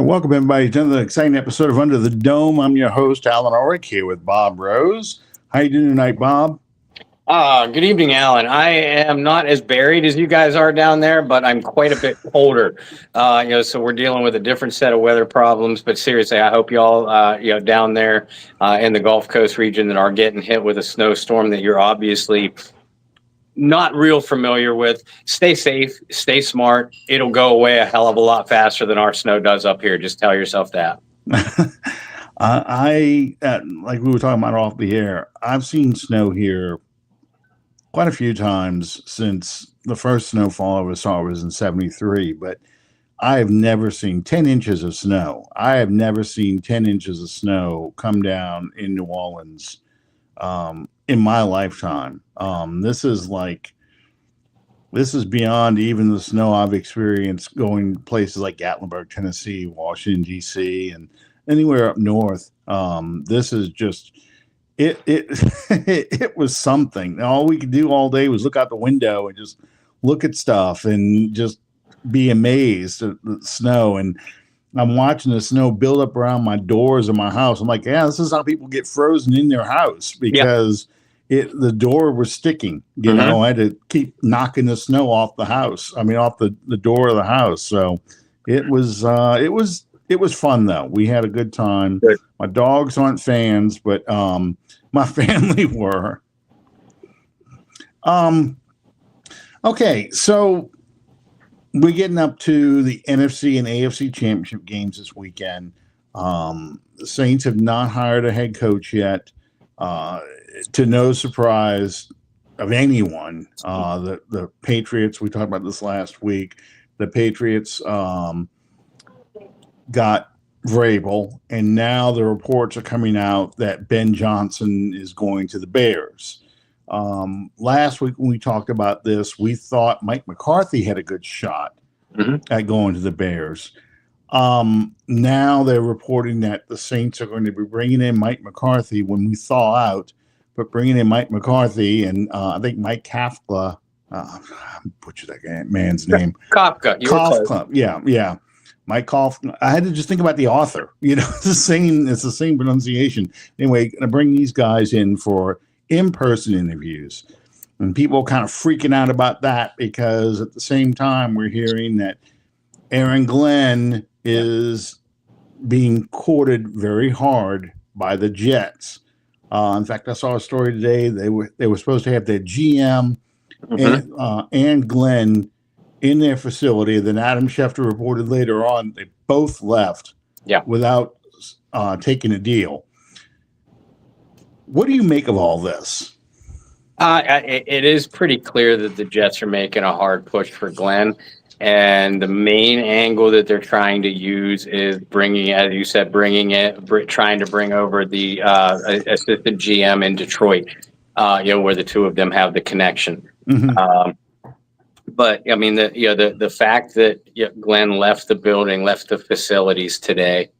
Welcome everybody to another exciting episode of Under the Dome. I'm your host, Allen Ulrich, here with Bob Rose. How you doing tonight, Bob? Good evening, Alan. I am not as buried as you guys are down there, but I'm quite a bit colder. So we're dealing with a different set of weather problems. But seriously, I hope y'all, down there in the Gulf Coast region that are getting hit with a snowstorm that you're obviously not real familiar with. Stay safe, stay smart. It'll go away a hell of a lot faster than our snow does up here. Just tell yourself that. Like we were talking about off the air, I've seen snow here quite a few times since the first snowfall I ever saw was in 73, but I have never seen 10 inches of snow. I have never seen 10 inches of snow come down in New Orleans in my lifetime. This is beyond even the snow I've experienced going to places like Gatlinburg, Tennessee, Washington, D.C., and anywhere up north. This is just it. It was something. All we could do all day was look out the window and just look at stuff and just be amazed at the snow. And I'm watching the snow build up around my doors of my house. I'm like, yeah, this is how people get frozen in their house because the door was sticking. You know, I had to keep knocking the snow off the house. I mean, off the door of the house. So it was fun though. We had a good time. Good. My dogs aren't fans, but my family were. Okay, so we're getting up to the NFC and AFC championship games this weekend. The Saints have not hired a head coach yet. To no surprise of anyone, the Patriots, we talked about this last week, the Patriots got Vrabel, and now the reports are coming out that Ben Johnson is going to the Bears. Last week when we talked about this, we thought Mike McCarthy had a good shot at going to the Bears. Now they're reporting that the Saints are going to be bringing in Mike McCarthy when we thaw out, but bringing in Mike McCarthy and I think Mike Kafka, butchered that man's name. Kafka. Yeah. Mike Kafka. I had to just think about the author. You know, it's the same pronunciation. Anyway, going to bring these guys in for in-person interviews. And people are kind of freaking out about that because at the same time we're hearing that Aaron Glenn is being courted very hard by the Jets. In fact, I saw a story today. They were supposed to have their GM and Glenn in their facility. Then Adam Schefter reported later on they both left without taking a deal. What do you make of all this? It is pretty clear that the Jets are making a hard push for Glenn. And the main angle that they're trying to use is bringing, as you said, trying to bring over the assistant GM in Detroit, where the two of them have the connection. But I mean, the fact that Glenn left the building, left the facilities today,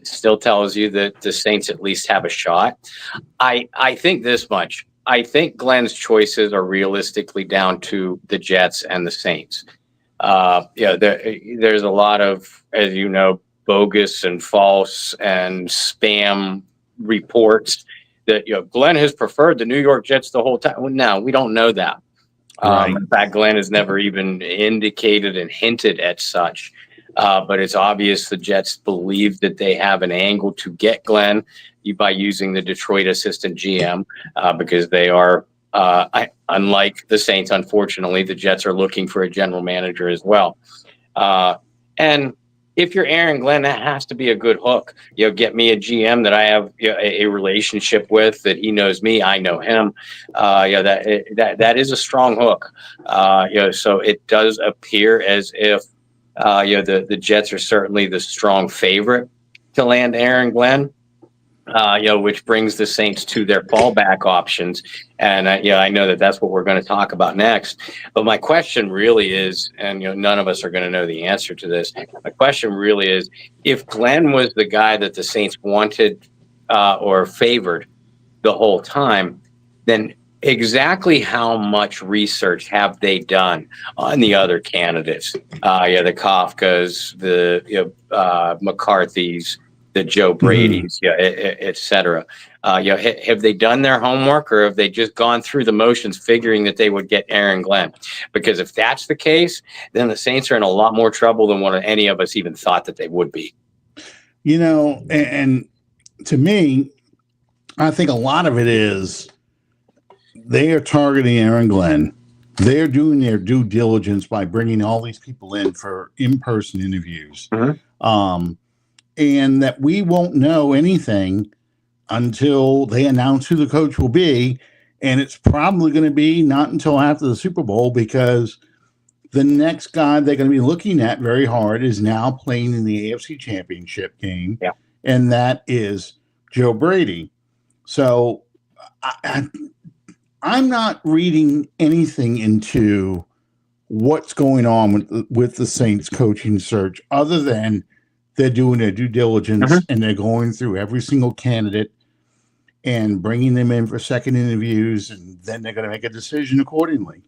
still tells you that the Saints at least have a shot. I think this much. I think Glenn's choices are realistically down to the Jets and the Saints. There's a lot of, as you know, bogus and false and spam reports that Glenn has preferred the New York Jets the whole time. Well, no, we don't know that. Right. In fact, Glenn has never even indicated and hinted at such. But it's obvious the Jets believe that they have an angle to get Glenn by using the Detroit assistant GM because they are, unlike the Saints, unfortunately, the Jets are looking for a general manager as well. And if you're Aaron Glenn, that has to be a good hook. Get me a GM that I have a relationship with, that he knows me, I know him. That is a strong hook. So it does appear as if the Jets are certainly the strong favorite to land Aaron Glenn. Which brings the Saints to their fallback options. And, I know that that's what we're going to talk about next. But my question really is, and, none of us are going to know the answer to this. My question really is, if Glenn was the guy that the Saints wanted or favored the whole time, then exactly how much research have they done on the other candidates? The Kafkas, the McCarthy's, the Joe Mm-hmm. Brady's, et cetera. Have they done their homework, or have they just gone through the motions, figuring that they would get Aaron Glenn? Because if that's the case, then the Saints are in a lot more trouble than what any of us even thought that they would be. And to me, I think a lot of it is they are targeting Aaron Glenn. They're doing their due diligence by bringing all these people in for in-person interviews. Mm-hmm. And that we won't know anything until they announce who the coach will be. And it's probably going to be not until after the Super Bowl, because the next guy they're going to be looking at very hard is now playing in the AFC Championship game. Yeah. And that is Joe Brady. So I'm not reading anything into what's going on with the Saints coaching search, other than they're doing their due diligence and they're going through every single candidate and bringing them in for second interviews, and then they're going to make a decision accordingly.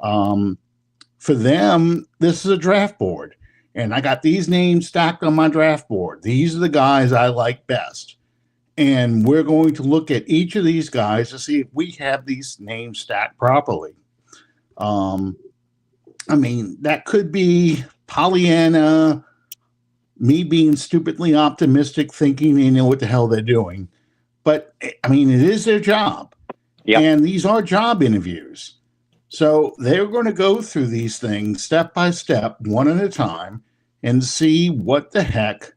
For them, this is a draft board, and I got these names stacked on my draft board. These are the guys I like best. And we're going to look at each of these guys to see if we have these names stacked properly. That could be Pollyanna, me being stupidly optimistic, thinking they know what the hell they're doing. But, it is their job. Yep. And these are job interviews. So they're going to go through these things step by step, one at a time, and see what the heck,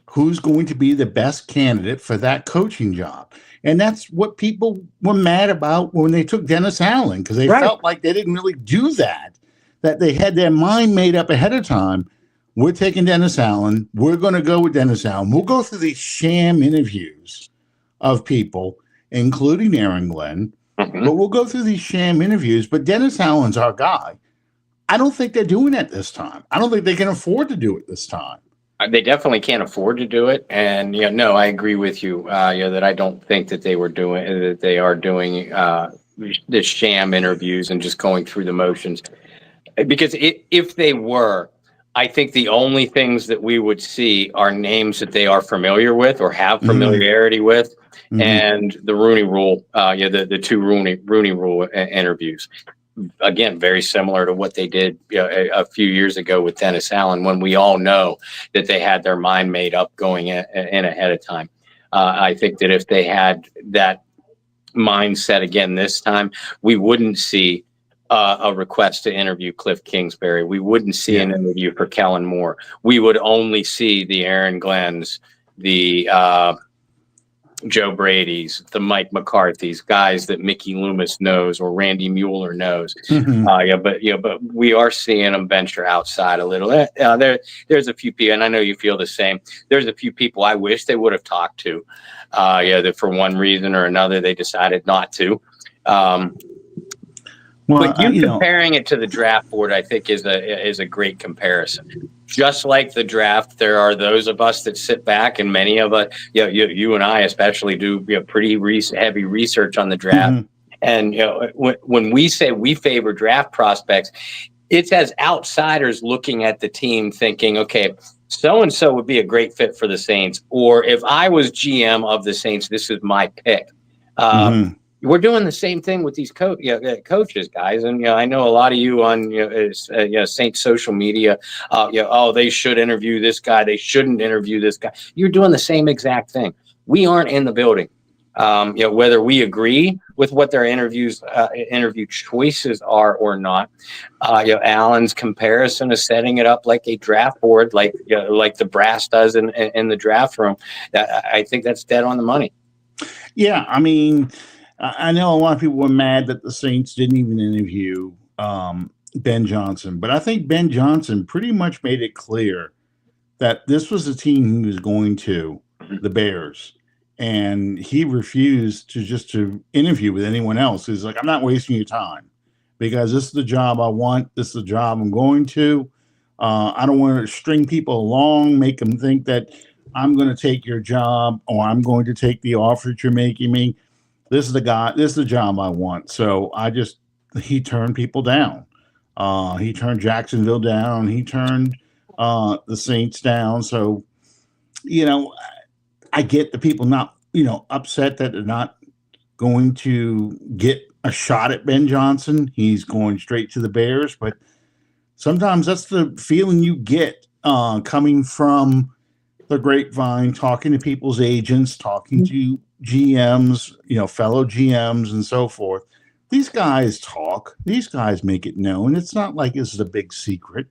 who's going to be the best candidate for that coaching job. And that's what people were mad about when they took Dennis Allen, because they felt like they didn't really do that they had their mind made up ahead of time. We're taking Dennis Allen. We're going to go with Dennis Allen. We'll go through these sham interviews of people, including Aaron Glenn, but we'll go through these sham interviews. But Dennis Allen's our guy. I don't think they're doing it this time. I don't think they can afford to do it this time. They definitely can't afford to do it, and no, I agree with you. That I don't think that they are doing the sham interviews and just going through the motions. Because if they were, I think the only things that we would see are names that they are familiar with or have familiarity with, and the Rooney Rule, the two Rooney Rule interviews. Again, very similar to what they did a few years ago with Dennis Allen, when we all know that they had their mind made up going in ahead of time. I think that if they had that mindset again this time, we wouldn't see a request to interview Cliff Kingsbury. We wouldn't see an interview for Kellen Moore. We would only see the Aaron Glenns, the Joe Brady's, the Mike McCarthy's, guys that Mickey Loomis knows or Randy Mueller knows. But we are seeing them venture outside a little. There's a few people, and I know you feel the same. There's a few people I wish they would have talked to. That for one reason or another they decided not to. But comparing it to the draft board, I think is a great comparison. Just like the draft, there are those of us that sit back, and many of us, you and I especially, do pretty heavy research on the draft. And when we say we favor draft prospects, it's as outsiders looking at the team, thinking, okay, so and so would be a great fit for the Saints, or if I was GM of the Saints, this is my pick. We're doing the same thing with these coaches, guys, and I know a lot of you on Saints social media. They should interview this guy. They shouldn't interview this guy. You're doing the same exact thing. We aren't in the building. Whether we agree with what their interview choices are or not. Allen's comparison is setting it up like a draft board, like the brass does in the draft room. I think that's dead on the money. Yeah, I know a lot of people were mad that the Saints didn't even interview Ben Johnson, but I think Ben Johnson pretty much made it clear that this was a team he was going to, the Bears, and he refused to interview with anyone else. He's like, I'm not wasting your time, because this is the job I want. This is the job I'm going to. I don't want to string people along, make them think that I'm going to take your job or I'm going to take the offer that you're making me. this is the guy, this is the job I want. So he turned people down. He turned Jacksonville down. He turned the Saints down. So, you know, I get the people not, upset that they're not going to get a shot at Ben Johnson. He's going straight to the Bears, but sometimes that's the feeling you get coming from the grapevine, talking to people's agents, talking to GMs, fellow GMs and so forth. These guys talk. These guys make it known. It's not like this is a big secret.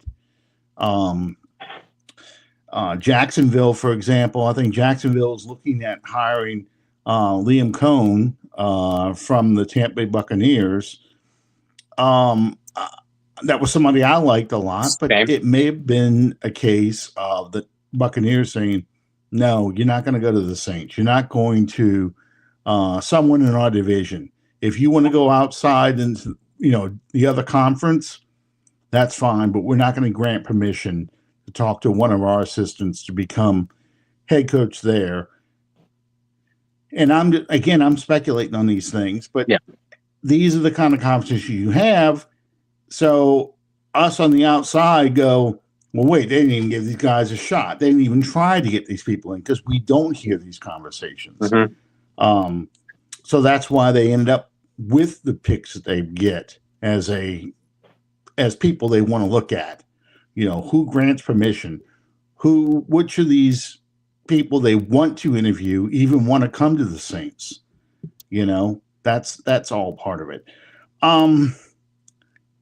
Jacksonville, for example, I think Jacksonville is looking at hiring Liam Cohn from the Tampa Bay Buccaneers. That was somebody I liked a lot, but it may have been a case of the Buccaneers saying, no, you're not going to go to the Saints. You're not going to someone in our division. If you want to go outside and, the other conference, that's fine, but we're not going to grant permission to talk to one of our assistants to become head coach there. And I'm speculating on these things, but these are the kind of conversations you have. So us on the outside go, well, wait, they didn't even give these guys a shot. They didn't even try to get these people in because we don't hear these conversations. Mm-hmm. So that's why they ended up with the picks that they get as people they want to look at. Who grants permission, which of these people they want to interview even want to come to the Saints. That's all part of it.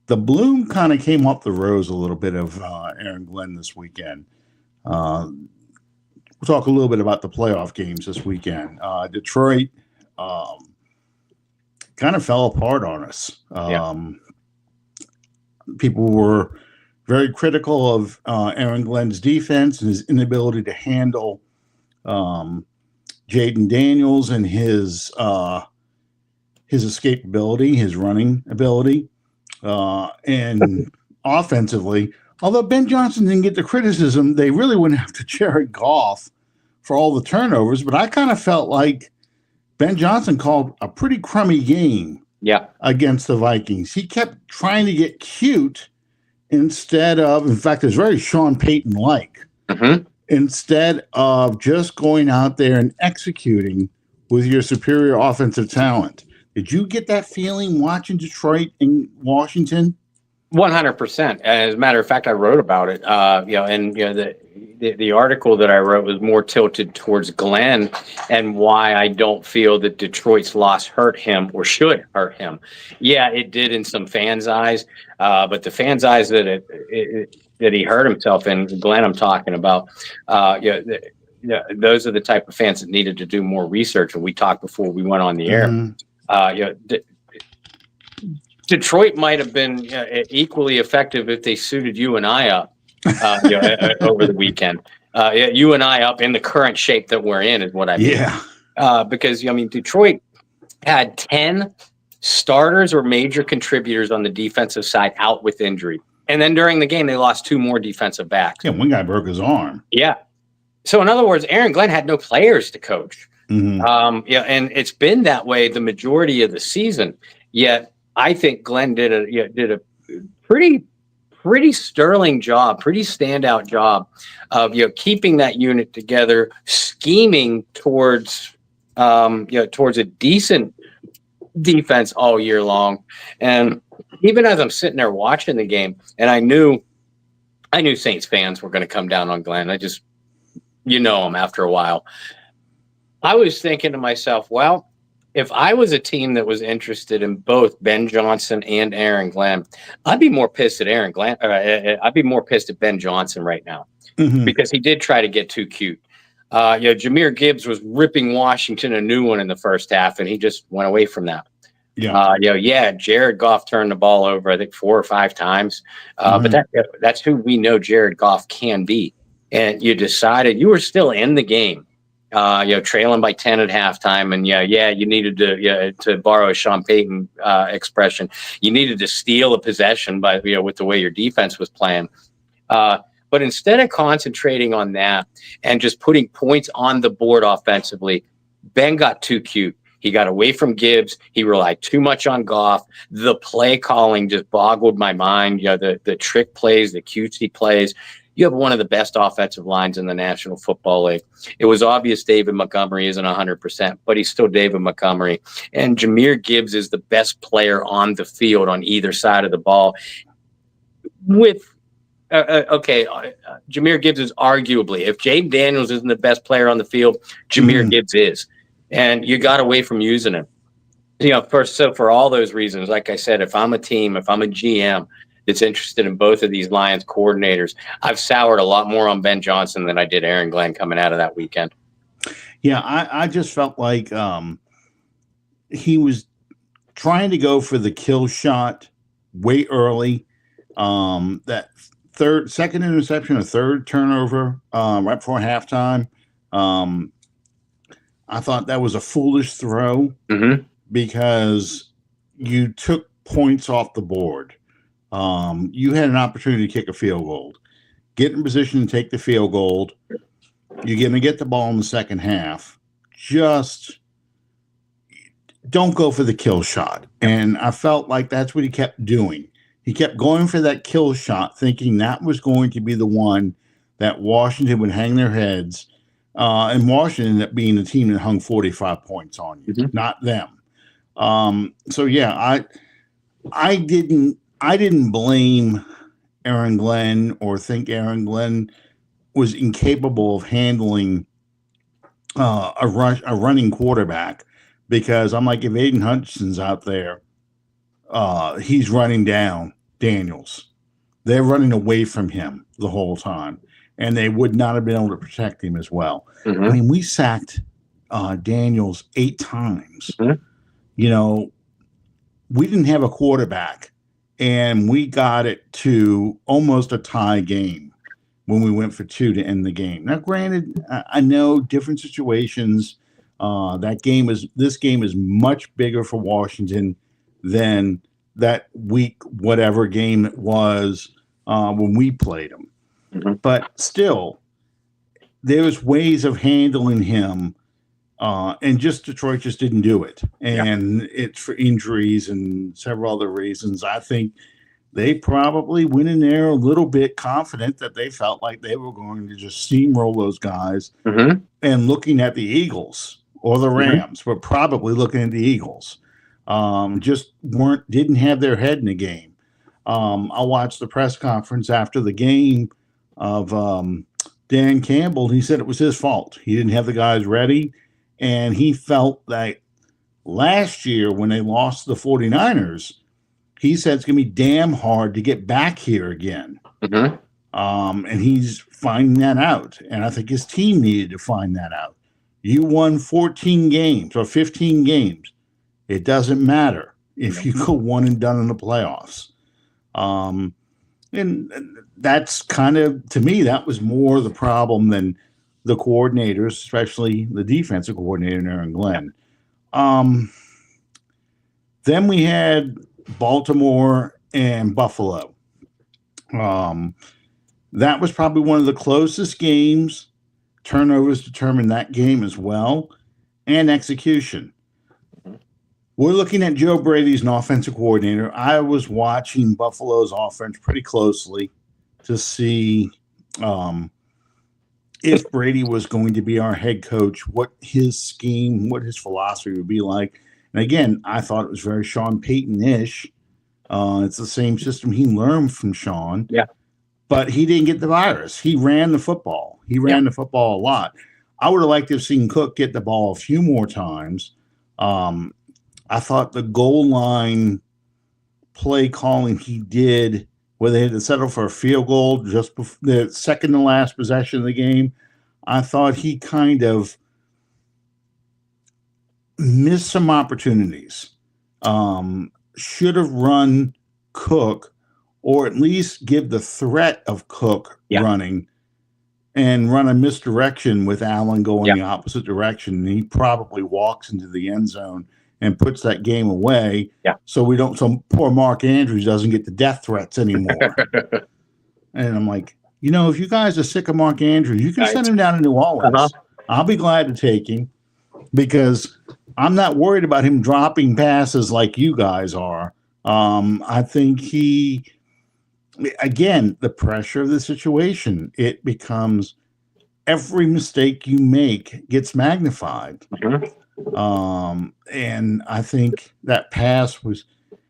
The bloom kind of came off the rose a little bit of Aaron Glenn this weekend. We'll talk a little bit about the playoff games this weekend. Detroit kind of fell apart on us. People were very critical of Aaron Glenn's defense and his inability to handle Jaden Daniels and his escapability, his running ability. And offensively, although Ben Johnson didn't get the criticism, they really went after Jared Goff for all the turnovers. But I kind of felt like Ben Johnson called a pretty crummy game against the Vikings. He kept trying to get cute instead of, in fact, it's very Sean Payton-like, instead of just going out there and executing with your superior offensive talent. Did you get that feeling watching Detroit and Washington? 100%. As a matter of fact, I wrote about it. The article that I wrote was more tilted towards Glenn and why I don't feel that Detroit's loss hurt him or should hurt him. Yeah, it did in some fans' eyes, but the fans' eyes that he hurt himself in, Glenn, I'm talking about. Those are the type of fans that needed to do more research. And we talked before we went on the air. Detroit might have been equally effective if they suited you and I up over the weekend. You and I up in the current shape that we're in is what I mean. Yeah. Because Detroit had 10 starters or major contributors on the defensive side out with injury, and then during the game they lost 2 more defensive backs. Yeah, one guy broke his arm. Yeah. So in other words, Aaron Glenn had no players to coach. Mm-hmm. And it's been that way the majority of the season. Yet I think Glenn did a pretty sterling job, pretty standout job of keeping that unit together, scheming towards a decent defense all year long. And even as I'm sitting there watching the game, and I knew Saints fans were going to come down on Glenn. I just them after a while. I was thinking to myself, well, if I was a team that was interested in both Ben Johnson and Aaron Glenn, I'd be more pissed at Aaron Glenn. I'd be more pissed at Ben Johnson right now because he did try to get too cute. Jahmyr Gibbs was ripping Washington a new one in the first half, and he just went away from that. Jared Goff turned the ball over, I think 4 or 5 times. But that's who we know Jared Goff can be. And you decided you were still in the game. Trailing by 10 at halftime, and you needed to borrow a Sean Payton expression. You needed to steal a possession by with the way your defense was playing. But instead of concentrating on that and just putting points on the board offensively, Ben got too cute. He got away from Gibbs. He relied too much on Goff. The play calling just boggled my mind. The trick plays, the cutesy plays. You have one of the best offensive lines in the National Football League. It was obvious David Montgomery isn't 100%, but he's still David Montgomery. And Jahmyr Gibbs is the best player on the field on either side of the ball. Jahmyr Gibbs is arguably, if Jaden Daniels isn't the best player on the field, Jahmyr Gibbs is. And you got away from using him. For all those reasons, like I said, if I'm a team, if I'm a GM that's interested in both of these Lions coordinators, I've soured a lot more on Ben Johnson than I did Aaron Glenn coming out of that weekend. Yeah, I just felt like he was trying to go for the kill shot way early. That second interception, a third turnover right before halftime. I thought that was a foolish throw because you took points off the board. You had an opportunity to kick a field goal, get in position to take the field goal. You're going to get the ball in the second half. Just don't go for the kill shot. And I felt like that's what he kept doing. He kept going for that kill shot, thinking that was going to be the one that Washington would hang their heads. And Washington ended up being the team that hung 45 points on you, not them. So yeah, I didn't blame Aaron Glenn or think Aaron Glenn was incapable of handling a running quarterback, because I'm like, if Aiden Hutchinson's out there, he's running down Daniels. They're running away from him the whole time, and they would not have been able to protect him as well. I mean, we sacked Daniels 8 times. We didn't have a quarterback, and we got it to almost a tie game when we went for 2 to end the game. Now, granted, I know different situations. This game is much bigger for Washington than that week, whatever game it was when we played them. But still, there was ways of handling him, and Detroit just didn't do it. And it's for injuries and several other reasons. I think they probably went in there a little bit confident that they felt like they were going to just steamroll those guys, and looking at the Eagles or the Rams, but probably looking at the Eagles. Just didn't have their head in the game. I watched the press conference after the game of Dan Campbell. He said it was his fault. He didn't have the guys ready, and he felt that last year when they lost the 49ers, he said it's going to be damn hard to get back here again. And he's finding that out, and I think his team needed to find that out. You won 14 games or 15 games. It doesn't matter if you go one and done in the playoffs. And that's kind of, to me, that was more the problem than the coordinators, especially the defensive coordinator, Aaron Glenn. Then we had Baltimore and Buffalo. That was probably one of the closest games. Turnovers determined that game as well, and execution. We're looking at Joe Brady as an offensive coordinator. I was watching Buffalo's offense pretty closely to see if Brady was going to be our head coach, what his scheme, what his philosophy would be like. And again, I thought it was very Sean Payton-ish. It's the same system he learned from Sean. Yeah. But he didn't get the virus. He ran the football. He ran the football a lot. I would have liked to have seen Cook get the ball a few more times. I thought the goal line play calling he did, where they had to settle for a field goal just before the second to last possession of the game, I thought he kind of missed some opportunities. Should have run Cook, or at least give the threat of Cook running, and run a misdirection with Allen going the opposite direction. And he probably walks into the end zone and puts that game away. So poor Mark Andrews doesn't get the death threats anymore. And I'm like, if you guys are sick of Mark Andrews, you can send him down to New Orleans. I'll be glad to take him, because I'm not worried about him dropping passes like you guys are. I think again, the pressure of the situation, it becomes every mistake you make gets magnified. Mhm. And I think that pass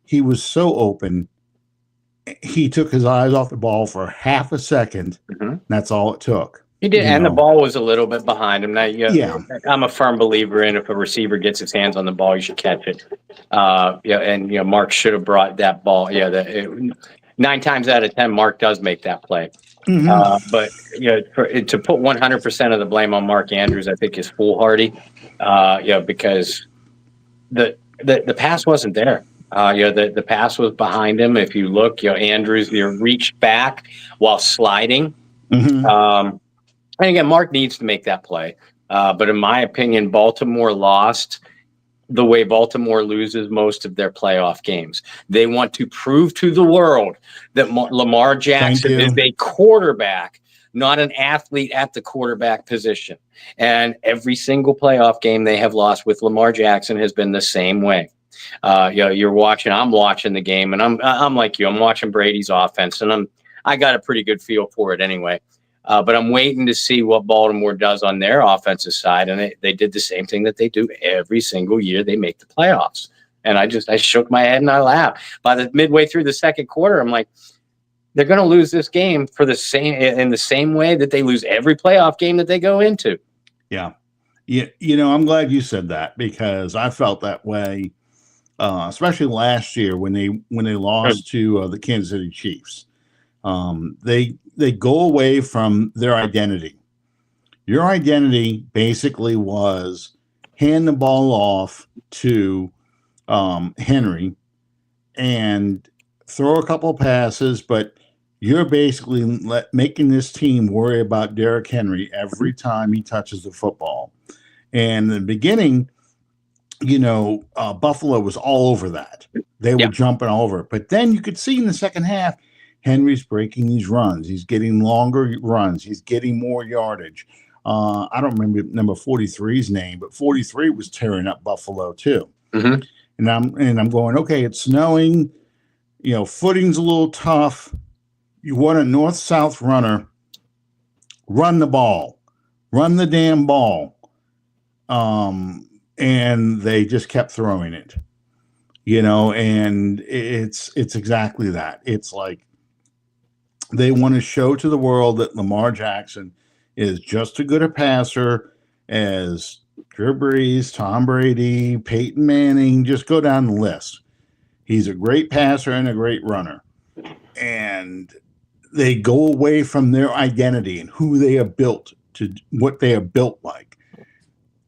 he was so open. He took his eyes off the ball for half a second. Mhm. That's all it took. He did, You and the know, ball was a little bit behind him. Now, yeah. I'm a firm believer in if a receiver gets his hands on the ball, you should catch it. Yeah, and Mark should have brought that ball. Yeah, 9 times out of 10, Mark does make that play. Hmm. But to put 100% of the blame on Mark Andrews, I think is foolhardy. Because the pass wasn't there. The pass was behind him. If you look, Andrews reached back while sliding. Hmm. And again, Mark needs to make that play. But in my opinion, Baltimore lost the way Baltimore loses most of their playoff games. They want to prove to the world that Lamar Thank Jackson is you. a quarterback, not an athlete at the quarterback position. And every single playoff game they have lost with Lamar Jackson has been the same way. I'm watching the game, and I'm like you. I'm watching Brady's offense, and I got a pretty good feel for it anyway. But I'm waiting to see what Baltimore does on their offensive side, and they did the same thing that they do every single year they make the playoffs. And I shook my head and I laughed. By the midway through the second quarter, I'm like, they're going to lose this game in the same way that they lose every playoff game that they go into. Yeah. I'm glad you said that because I felt that way, especially last year when they lost to the Kansas City Chiefs. They go away from their identity. Your identity basically was hand the ball off to Henry and throw a couple passes, but you're basically making this team worry about Derrick Henry every time he touches the football. And in the beginning, Buffalo was all over that. They were Yeah. jumping all over it. But then you could see in the second half, Henry's breaking these runs. He's getting longer runs. He's getting more yardage. I don't remember number 43's name, but 43 was tearing up Buffalo too. Mm-hmm. And I'm going, okay, it's snowing. Footing's a little tough. You want a north-south runner. Run the ball. Run the damn ball. And they just kept throwing it. And it's exactly that. It's like they want to show to the world that Lamar Jackson is just as good a passer as Drew Brees, Tom Brady, Peyton Manning. Just go down the list. He's a great passer and a great runner. And they go away from their identity and who they are built to what they are built like.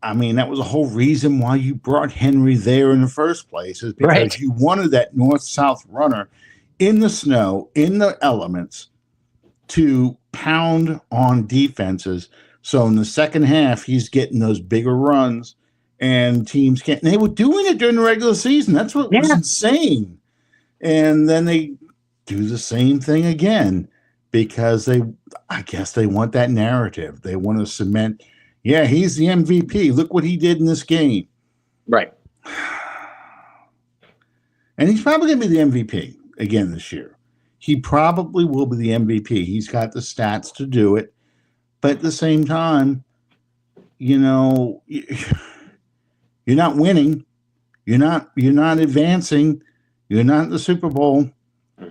I mean, that was the whole reason why you brought Henry there in the first place, is because Right. you wanted that north-south runner in the snow, in the elements, to pound on defenses. So in the second half, he's getting those bigger runs, and teams can't. And they were doing it during the regular season. That's what was insane. And then they do the same thing again because I guess they want that narrative. They want to cement. Yeah, he's the MVP. Look what he did in this game. Right. And he's probably going to be the MVP again this year. He probably will be the MVP. He's got the stats to do it. But at the same time, you're not winning. You're not advancing. You're not in the Super Bowl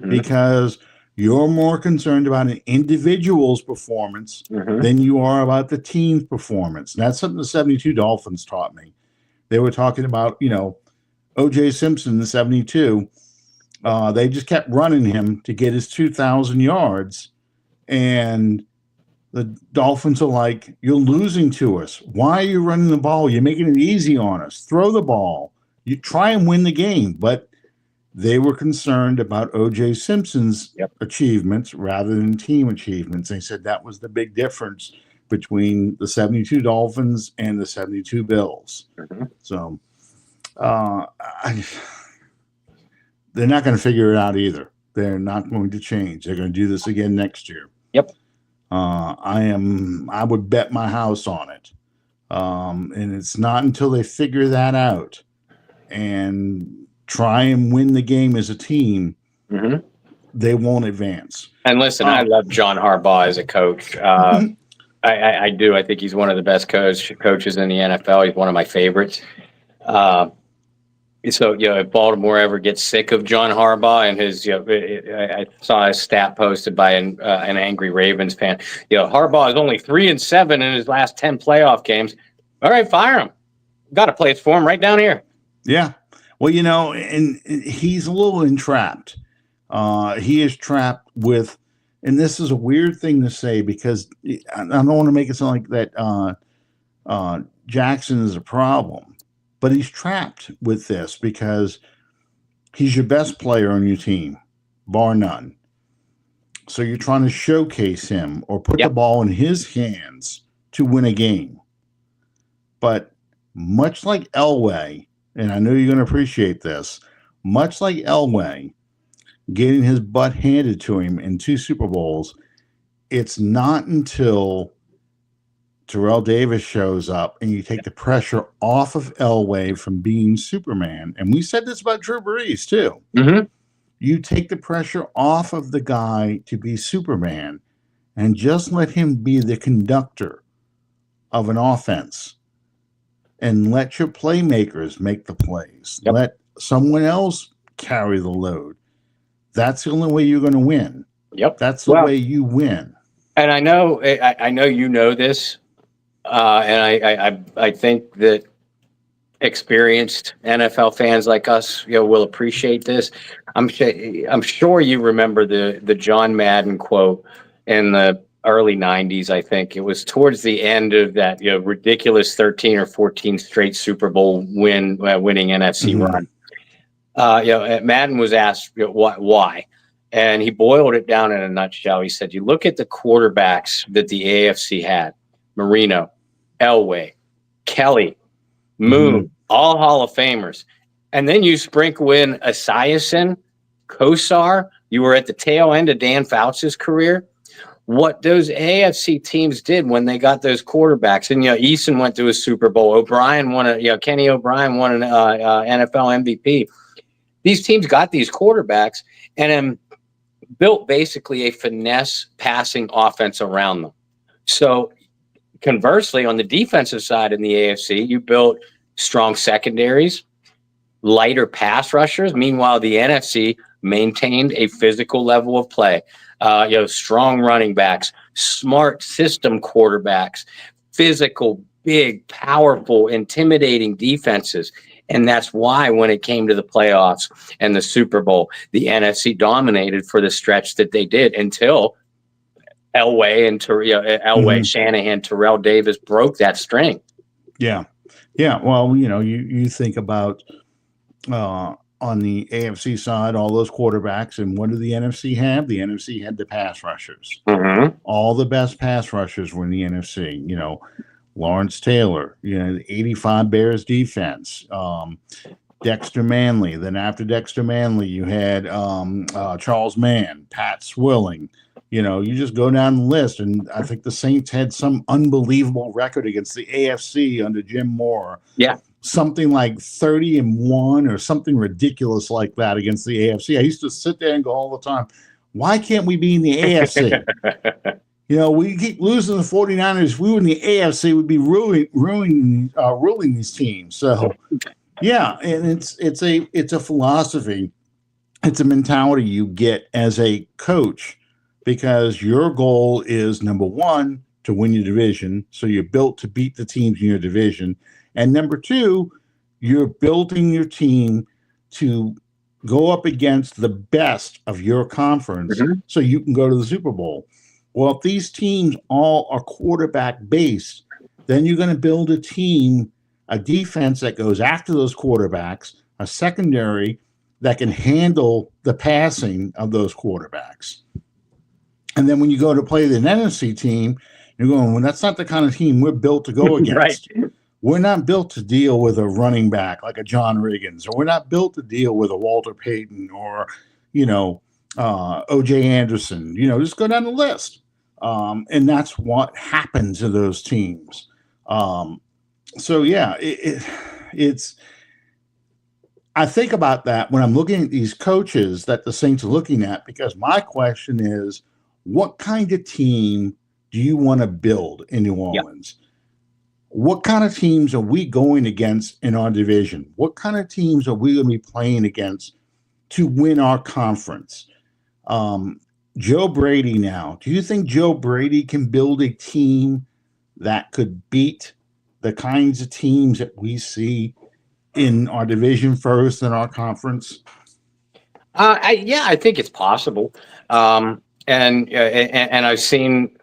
because you're more concerned about an individual's performance than you are about the team's performance. And that's something the 72 Dolphins taught me. They were talking about, O.J. Simpson, the 72. They just kept running him to get his 2,000 yards. And the Dolphins are like, you're losing to us. Why are you running the ball? You're making it easy on us. Throw the ball. You try and win the game. But they were concerned about O.J. Simpson's achievements rather than team achievements. They said that was the big difference between the 72 Dolphins and the 72 Bills. So they're not going to figure it out either. They're not going to change. They're going to do this again next year. Yep. I would bet my house on it. And it's not until they figure that out and try and win the game as a team, Hmm. they won't advance. And listen, I Um, love John Harbaugh as a coach. I do. I think he's one of the best coaches in the NFL. He's one of my favorites. Uh, so, if Baltimore ever gets sick of John Harbaugh and his, I saw a stat posted by an angry Ravens fan. Harbaugh is only 3-7 in his last 10 playoff games. All right, fire him. Got a place for him right down here. yeah. Well, and he's a little entrapped. He is trapped with, and this is a weird thing to say because I don't want to make it sound like that Jackson is a problem, but he's trapped with this because he's your best player on your team, bar none. So you're trying to showcase him or put the Yep. ball in his hands to win a game. But much like Elway, and I know you're going to appreciate this, much like Elway getting his butt handed to him in 2 Super Bowls, it's not until Terrell Davis shows up and you take the pressure off of Elway from being Superman. And we said this about Drew Brees too. Mm-hmm. You take the pressure off of the guy to be Superman and just let him be the conductor of an offense and let your playmakers make the plays. Yep. Let someone else carry the load. That's the only way you're going to win. Yep. That's the way you win. And I know you know this, and I think that experienced NFL fans like us, will appreciate this. I'm sure you remember the John Madden quote in the early '90s. I think it was towards the end of that ridiculous 13 or 14 straight Super Bowl winning NFC run. Madden was asked why. And he boiled it down in a nutshell. He said, you look at the quarterbacks that the AFC had: Marino, Elway, Kelly, Moon, all Hall of Famers. And then you sprinkle in Esiason, Kosar. You were at the tail end of Dan Fouts' career. What those AFC teams did when they got those quarterbacks, and Eason went to a Super Bowl. O'Brien won Kenny O'Brien won an NFL MVP. These teams got these quarterbacks and built basically a finesse passing offense around them. So conversely, on the defensive side in the AFC, you built strong secondaries, lighter pass rushers. Meanwhile, the NFC maintained a physical level of play. Strong running backs, smart system quarterbacks, physical, big, powerful, intimidating defenses. And that's why when it came to the playoffs and the Super Bowl, the NFC dominated for the stretch that they did until Elway, Shanahan, Terrell Davis broke that string. Yeah. Yeah. Well, you think about on the AFC side, all those quarterbacks, and what did the NFC have? The NFC had the pass rushers. Mm-hmm. All the best pass rushers were in the NFC. Lawrence Taylor, the 85 Bears defense, Dexter Manley. Then after Dexter Manley, you had Charles Mann, Pat Swilling. You just go down the list, and I think the Saints had some unbelievable record against the AFC under Jim Moore. Yeah. Something like 30-1 or something ridiculous like that against the AFC. I used to sit there and go all the time, why can't we be in the AFC? We keep losing the 49ers. If we were in the AFC, we'd be ruining these teams. So, yeah, and it's a philosophy. It's a mentality you get as a coach because your goal is, number one, to win your division. So you're built to beat the teams in your division. And number two, you're building your team to go up against the best of your conference so you can go to the Super Bowl. Well, if these teams all are quarterback based, then you're going to build a team, a defense that goes after those quarterbacks, a secondary that can handle the passing of those quarterbacks. And then when you go to play the NFC team, you're going, well, that's not the kind of team we're built to go against. Right. We're not built to deal with a running back like a John Riggins, or we're not built to deal with a Walter Payton or, O.J. Anderson. Just go down the list. And that's what happens to those teams. So yeah, it's. I think about that when I'm looking at these coaches that the Saints are looking at, because my question is, what kind of team do you want to build in New Yeah. Orleans? What kind of teams are we going against in our division? What kind of teams are we going to be playing against to win our conference? Um, Joe Brady now. Do you think Joe Brady can build a team that could beat the kinds of teams that we see in our division first in our conference? Yeah, I think it's possible. And I've seen.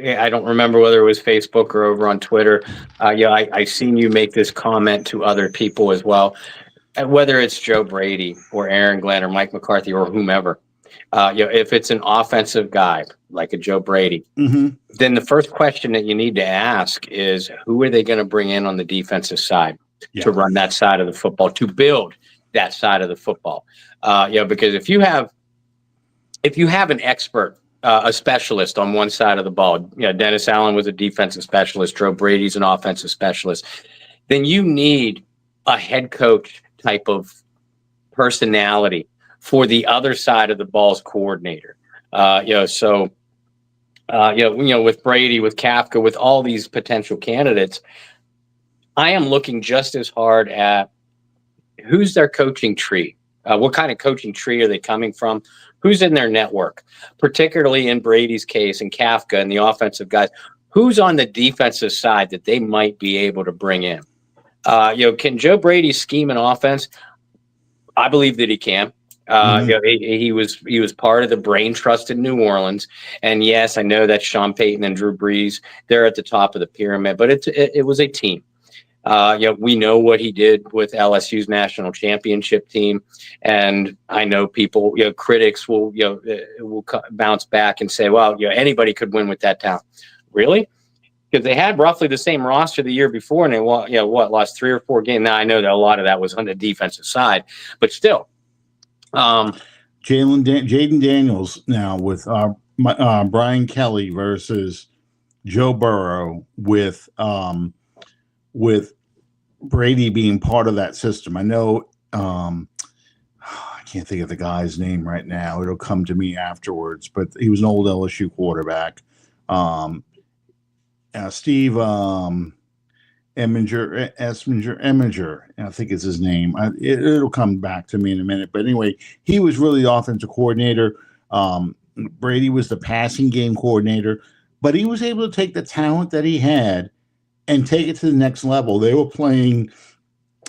I don't remember whether it was Facebook or over on Twitter. Yeah, I seen you make this comment to other people as well. Whether it's Joe Brady or Aaron Glenn or Mike McCarthy or whomever, if it's an offensive guy like a Joe Brady, Mm-hmm. then the first question that you need to ask is who are they going to bring in on the defensive side Yeah. to run that side of the football, to build that side of the football. Because if you have an expert, a specialist on one side of the ball, Dennis Allen was a defensive specialist, Joe Brady's an offensive specialist, then you need a head coach type of personality for the other side of the ball's coordinator. With Brady, with Kafka, with all these potential candidates, I am looking just as hard at who's their coaching tree. What kind of coaching tree are they coming from? Who's in their network? Particularly in Brady's case and Kafka and the offensive guys, who's on the defensive side that they might be able to bring in? Can Joe Brady scheme an offense? I believe that he can. Mm-hmm. He was part of the brain trust in New Orleans, and yes, I know that Sean Payton and Drew Brees, they're at the top of the pyramid, but it was a team. We know what he did with LSU's national championship team, and I know people, critics will bounce back and say, well, anybody could win with that talent. Really? Because they had roughly the same roster the year before, and they lost 3 or 4 games. Now I know that a lot of that was on the defensive side, but still. Jaden Daniels now with Brian Kelly versus Joe Burrow with Brady being part of that system. I know I can't think of the guy's name right now. It'll come to me afterwards, but he was an old LSU quarterback. Steve Eminger, I think is his name. It'll come back to me in a minute. But anyway, he was really the offensive coordinator. Brady was the passing game coordinator, but he was able to take the talent that he had and take it to the next level. They were playing,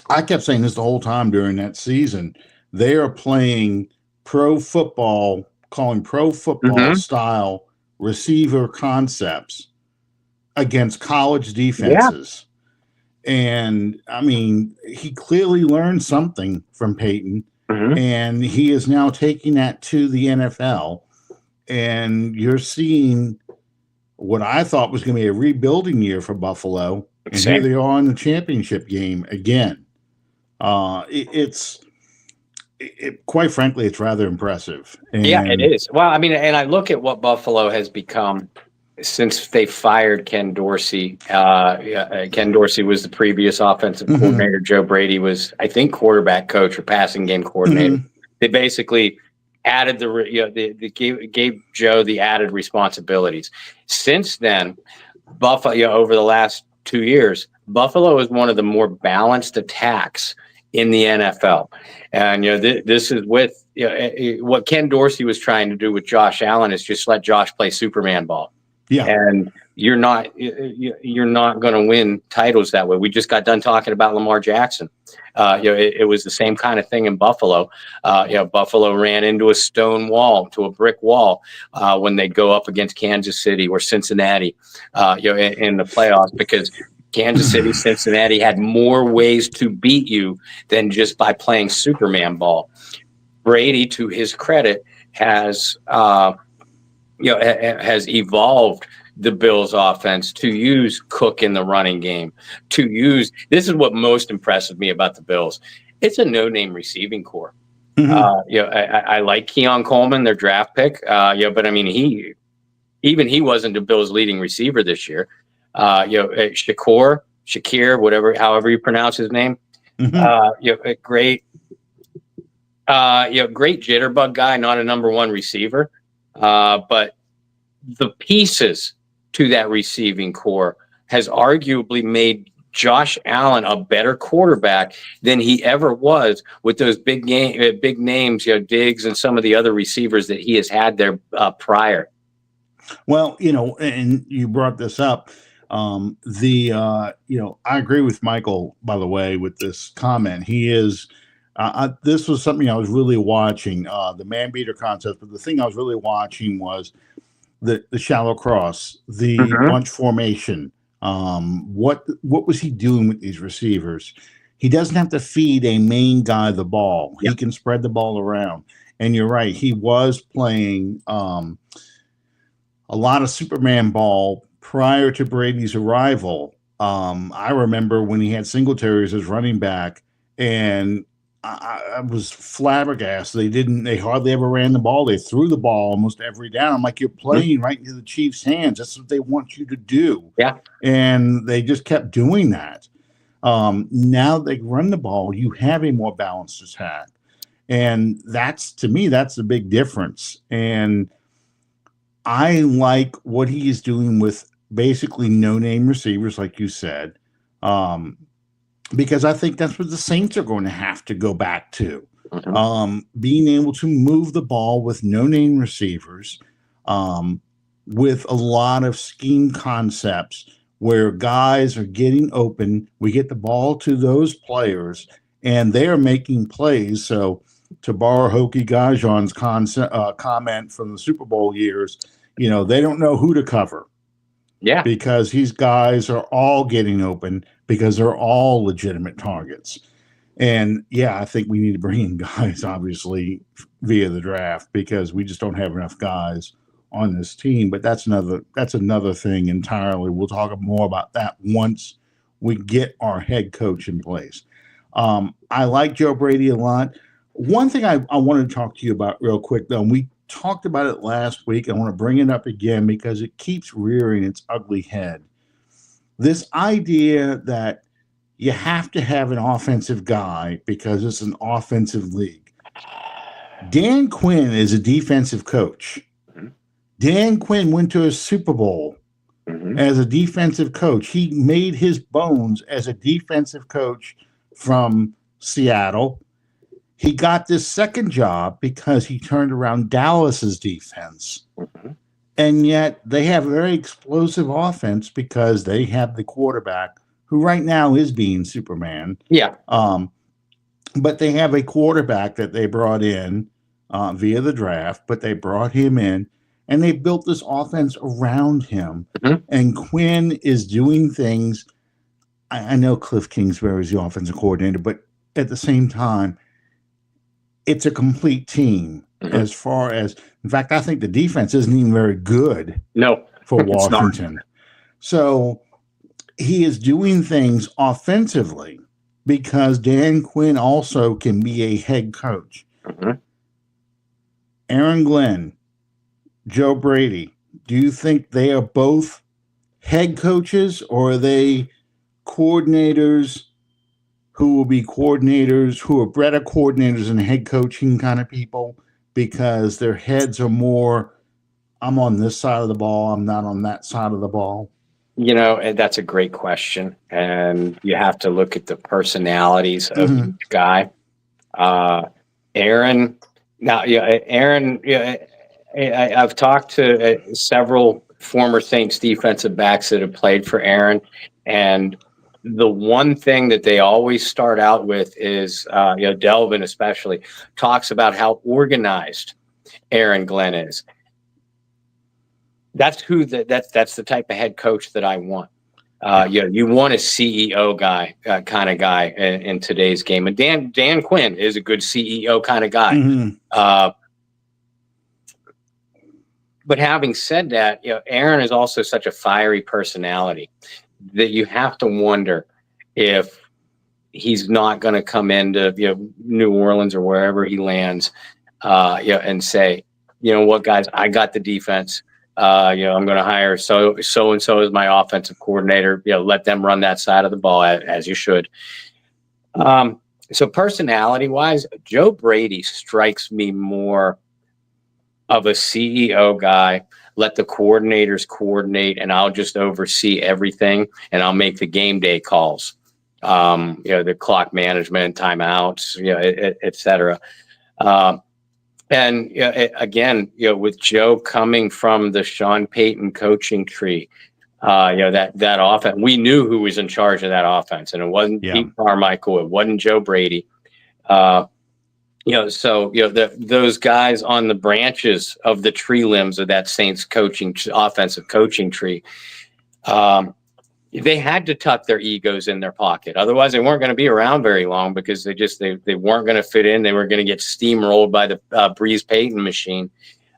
I kept saying this the whole time during that season, they are playing pro football, calling pro football style receiver concepts against college defenses. Yeah. And I mean, he clearly learned something from Peyton, and he is now taking that to the NFL. And you're seeing what I thought was going to be a rebuilding year for Buffalo, and here they are in the championship game again. Quite frankly, it's rather impressive. And yeah, it is. Well, I mean, and I look at what Buffalo has become since they fired Ken Dorsey. Ken Dorsey was the previous offensive coordinator. Joe Brady was, I think, quarterback coach or passing game coordinator. They basically added they gave Joe the added responsibilities. Since then, Buffalo, over the last 2 years, Buffalo is one of the more balanced attacks in the NFL. And this is with what Ken Dorsey was trying to do with Josh Allen is just let Josh play Superman ball. Yeah, and you're not going to win titles that way. We just got done talking about Lamar Jackson. It was the same kind of thing in Buffalo. Buffalo ran into a stone wall, to a brick wall, when they go up against Kansas City or Cincinnati, in the playoffs, because Kansas City, Cincinnati had more ways to beat you than just by playing Superman ball. Brady, to his credit, has evolved the Bills offense to use Cook in the running game, this is what most impresses me about the Bills. It's a no-name receiving core. I like Keon Coleman, their draft pick. But I mean, he wasn't the Bills' leading receiver this year. Shakur, Shakir, whatever, however you pronounce his name. A great, great jitterbug guy, not a number one receiver, but the pieces to that receiving core has arguably made Josh Allen a better quarterback than he ever was with those big names, Diggs and some of the other receivers that he has had there prior. Well, and you brought this up. I agree with Michael, by the way, with this comment. He is, this was something I was really watching, the man beater contest, but the thing I was really watching was the shallow cross, the bunch formation. What was he doing with these receivers? He doesn't have to feed a main guy the ball. Yep. He can spread the ball around. And you're right, he was playing a lot of Superman ball prior to Brady's arrival. I remember when he had Singletary as his running back, and I was flabbergasted. They hardly ever ran the ball. They threw the ball almost every down. I'm like, you're playing right into the Chiefs' hands. That's what they want you to do. Yeah. And they just kept doing that. Now they run the ball. You have a more balanced attack. And to me, that's the big difference. And I like what he is doing with basically no-name receivers, like you said, because I think that's what the Saints are going to have to go back to. Being able to move the ball with no-name receivers, with a lot of scheme concepts where guys are getting open. We get the ball to those players, and they are making plays. So to borrow Hokie Gajon's comment from the Super Bowl years, they don't know who to cover. Yeah. Because these guys are all getting open because they're all legitimate targets. And yeah, I think we need to bring in guys, obviously, via the draft, because we just don't have enough guys on this team. But that's another thing entirely. We'll talk more about that once we get our head coach in place. I like Joe Brady a lot. One thing I wanted to talk to you about real quick, though, and we talked about it last week. I want to bring it up again because it keeps rearing its ugly head. This idea that you have to have an offensive guy because it's an offensive league. Dan Quinn is a defensive coach. Dan Quinn went to a Super Bowl as a defensive coach. He made his bones as a defensive coach from Seattle. He got this second job because he turned around Dallas's defense. And yet they have a very explosive offense because they have the quarterback who right now is being Superman. Yeah. But they have a quarterback that they brought in via the draft, but they brought him in and they built this offense around him. And Quinn is doing things. I know Cliff Kingsbury is the offensive coordinator, but at the same time, it's a complete team as far as, in fact, I think the defense isn't even very good for Washington. So he is doing things offensively because Dan Quinn also can be a head coach. Aaron Glenn, Joe Brady, do you think they are both head coaches or are they coordinators who will be coordinators, who are better coordinators and head coaching kind of people because their heads are more, I'm on this side of the ball, I'm not on that side of the ball? That's a great question. And you have to look at the personalities of each guy. Aaron, I've talked to several former Saints defensive backs that have played for Aaron, and the one thing that they always start out with is, Delvin especially talks about how organized Aaron Glenn is. That's that's the type of head coach that I want. You want a CEO guy, kind of guy in today's game. And Dan Quinn is a good CEO kind of guy. But having said that, Aaron is also such a fiery personality that you have to wonder if he's not going to come into New Orleans or wherever he lands, and say, what, guys, I got the defense. I'm going to hire so and so as my offensive coordinator. Let them run that side of the ball as you should. So personality wise, Joe Brady strikes me more of a CEO guy. Let the coordinators coordinate, and I'll just oversee everything, and I'll make the game day calls. The clock management, timeouts, et cetera. And again, with Joe coming from the Sean Payton coaching tree, that offense, we knew who was in charge of that offense, and it wasn't Pete Carmichael, it wasn't Joe Brady. Those guys on the branches of the tree limbs of that Saints offensive coaching tree, they had to tuck their egos in their pocket. Otherwise, they weren't going to be around very long because they weren't going to fit in. They were going to get steamrolled by the Breeze Payton machine.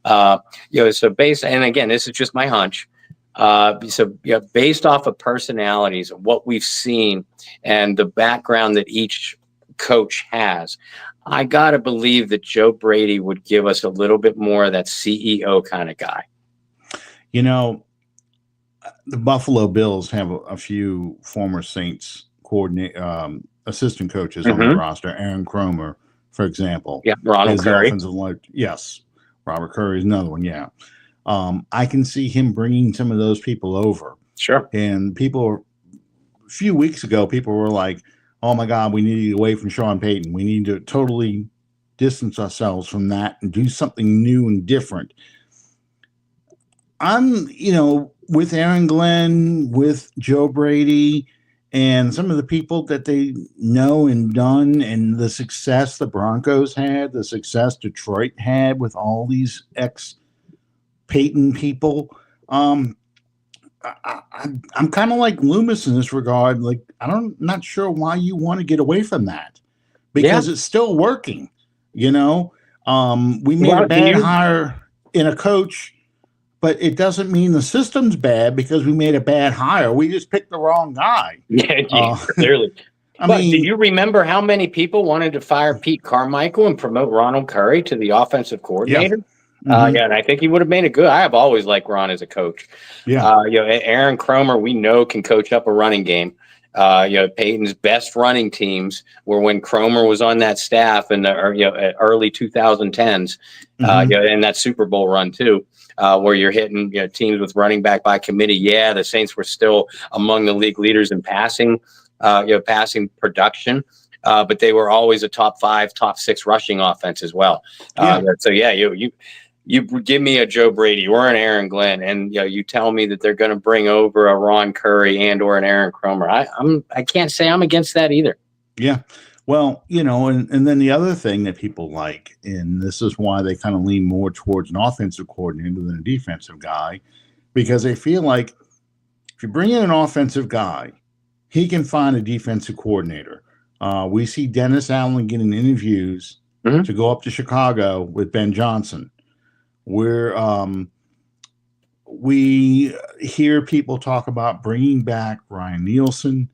And again, this is just my hunch. Based off of personalities, what we've seen, and the background that each coach has, I got to believe that Joe Brady would give us a little bit more of that CEO kind of guy. The Buffalo Bills have a few former Saints assistant coaches on the roster. Aaron Kromer, for example. Yeah, Ronald Curry. Yes. Robert Curry is another one. Yeah. I can see him bringing some of those people over. Sure. And a few weeks ago, people were like, oh my God, we need to get away from Sean Payton. We need to totally distance ourselves from that and do something new and different. I'm, with Aaron Glenn, with Joe Brady, and some of the people that they know and done, and the success the Broncos had, the success Detroit had with all these ex-Payton people. I'm kind of like Loomis in this regard. Like, not sure why you want to get away from that, because it's still working. We made a bad hire in a coach, but it doesn't mean the system's bad because we made a bad hire. We just picked the wrong guy. Yeah, clearly. Do you remember how many people wanted to fire Pete Carmichael and promote Ronald Curry to the offensive coordinator? Yeah. And I think he would have made it good. I have always liked Ron as a coach. Yeah. Aaron Kromer, we know, can coach up a running game. Peyton's best running teams were when Kromer was on that staff in the early 2010s, and that Super Bowl run too, where you're hitting teams with running back by committee. Yeah, the Saints were still among the league leaders in passing production. But they were always a top 5, top 6 rushing offense as well. You give me a Joe Brady or an Aaron Glenn, and you tell me that they're going to bring over a Ron Curry and or an Aaron Kromer. I can't say I'm against that either. Yeah. Well, and then the other thing that people like, and this is why they kind of lean more towards an offensive coordinator than a defensive guy, because they feel like if you bring in an offensive guy, he can find a defensive coordinator. We see Dennis Allen getting interviews to go up to Chicago with Ben Johnson, where we hear people talk about bringing back Ryan Nielsen,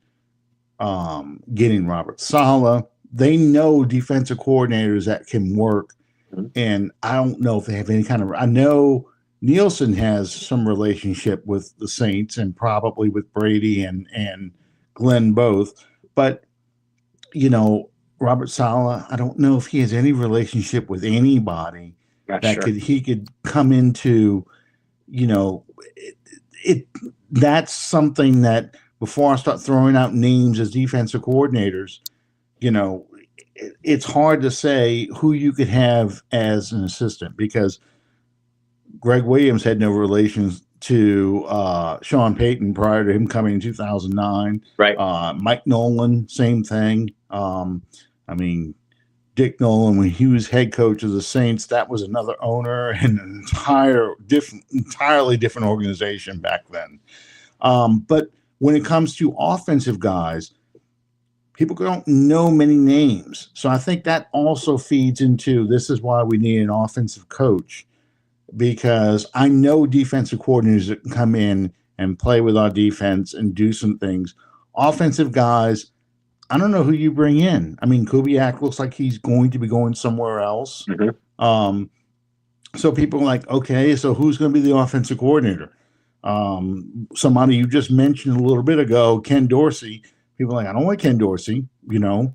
getting Robert Saleh. They know defensive coordinators that can work, and I don't know if they have any kind of. I know Nielsen has some relationship with the Saints and probably with Brady and Glenn both, but Robert Saleh, I don't know if he has any relationship with anybody he could come into. That's something that before I start throwing out names as defensive coordinators, it's hard to say who you could have as an assistant, because Greg Williams had no relations to Sean Payton prior to him coming in 2009. Right. Mike Nolan, same thing. Dick Nolan, when he was head coach of the Saints, that was another owner and an entirely different organization back then. But when it comes to offensive guys, people don't know many names. So I think that also feeds into, this is why we need an offensive coach, because I know defensive coordinators that can come in and play with our defense and do some things. Offensive guys, I don't know who you bring in. Kubiak looks like he's going to be going somewhere else. So people are like, okay, so who's going to be the offensive coordinator? Somebody you just mentioned a little bit ago, Ken Dorsey. People are like, I don't like Ken Dorsey, you know.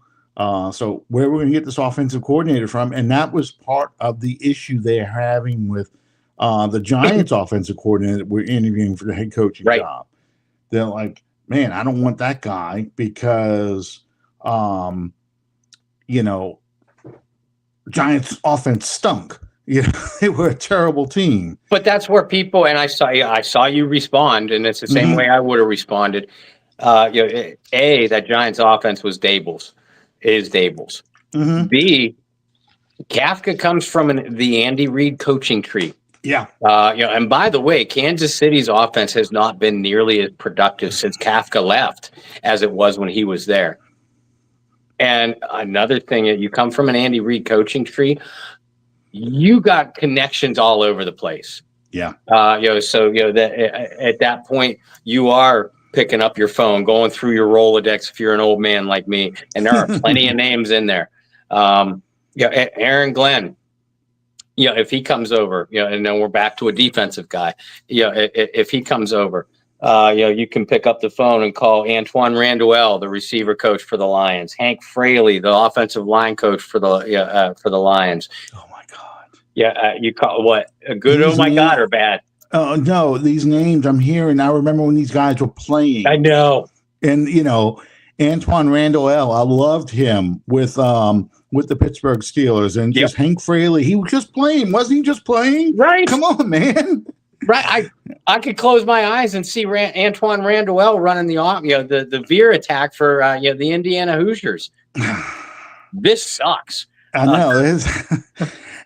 So where we're going to get this offensive coordinator from? And that was part of the issue they're having with the Giants offensive coordinator that we're interviewing for the head coaching Right. job. They're like, man, I don't want that guy because, um, you know, Giants offense stunk. You know, they were a terrible team. But that's where people, and I saw you respond, and it's the same Mm-hmm. way I would have responded. That Giants offense was Dable's, is Dable's. Mm-hmm. B, Kafka comes from the Andy Reid coaching tree. Yeah. And by the way, Kansas City's offense has not been nearly as productive since Kafka left as it was when he was there. And another thing, you come from an Andy Reid coaching tree, you got connections all over the place. Yeah. So that at that point you are picking up your phone, going through your Rolodex if you're an old man like me, and there are plenty of names in there. Aaron Glenn. If he comes over, and then we're back to a defensive guy. If he comes over, you can pick up the phone and call Antoine Randall, the receiver coach for the Lions, Hank Fraley, the offensive line coach for the Lions. Oh my God. You call what a good? These oh my names, God, or bad? Oh no, these names I'm hearing. I remember when these guys were playing. I know. And Antoine Randall, I loved him with the Pittsburgh Steelers, and just Hank Fraley. He was just playing, wasn't he? Just playing, right? Come on, man. Right. I could close my eyes and see Antoine Randall running the veer attack for the Indiana Hoosiers. This sucks. I know.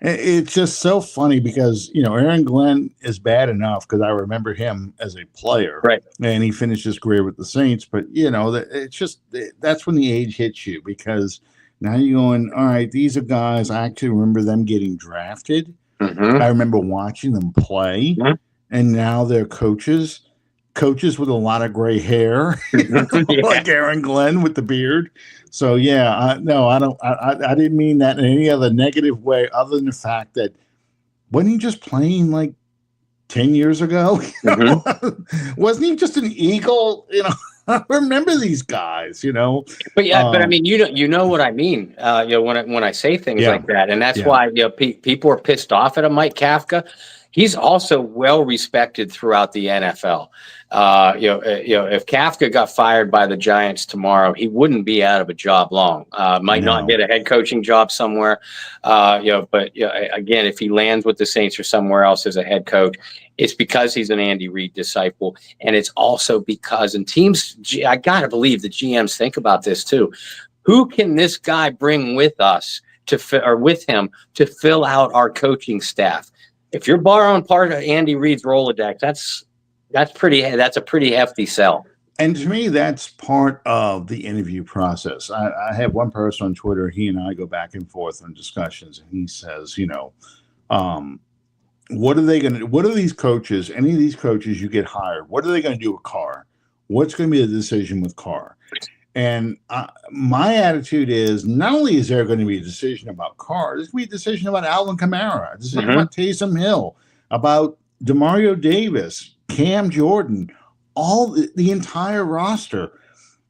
It's just so funny because Aaron Glenn is bad enough because I remember him as a player, right? And he finished his career with the Saints. But it's just that's when the age hits you because now you're going, all right, these are guys. I actually remember them getting drafted. Mm-hmm. I remember watching them play, and now they're coaches with a lot of gray hair, like Aaron Glenn with the beard. So no, I don't. I didn't mean that in any other negative way, other than the fact that wasn't he just playing like 10 years ago? Wasn't he just an Eagle? I remember these guys. But but I mean, you know what I mean. When I say things like that, and that's why people are pissed off at a Mike Kafka. He's also well respected throughout the NFL. If Kafka got fired by the Giants tomorrow, he wouldn't be out of a job long. Might not get a head coaching job somewhere. But again, if he lands with the Saints or somewhere else as a head coach, it's because he's an Andy Reid disciple, and it's also because teams. I gotta believe the GMs think about this too. Who can this guy bring with us with him to fill out our coaching staff? If you're borrowing part of Andy Reid's Rolodex, that's a pretty hefty sell. And to me, that's part of the interview process. I have one person on Twitter. He and I go back and forth on discussions, and he says, what are they going to? What are these coaches? Any of these coaches you get hired? What are they going to do with Carr? What's going to be the decision with Carr? And my attitude is not only is there going to be a decision about Carr, there's going to be a decision about Alvin Kamara, a decision about Taysom Hill, about DeMario Davis, Cam Jordan, all the entire roster.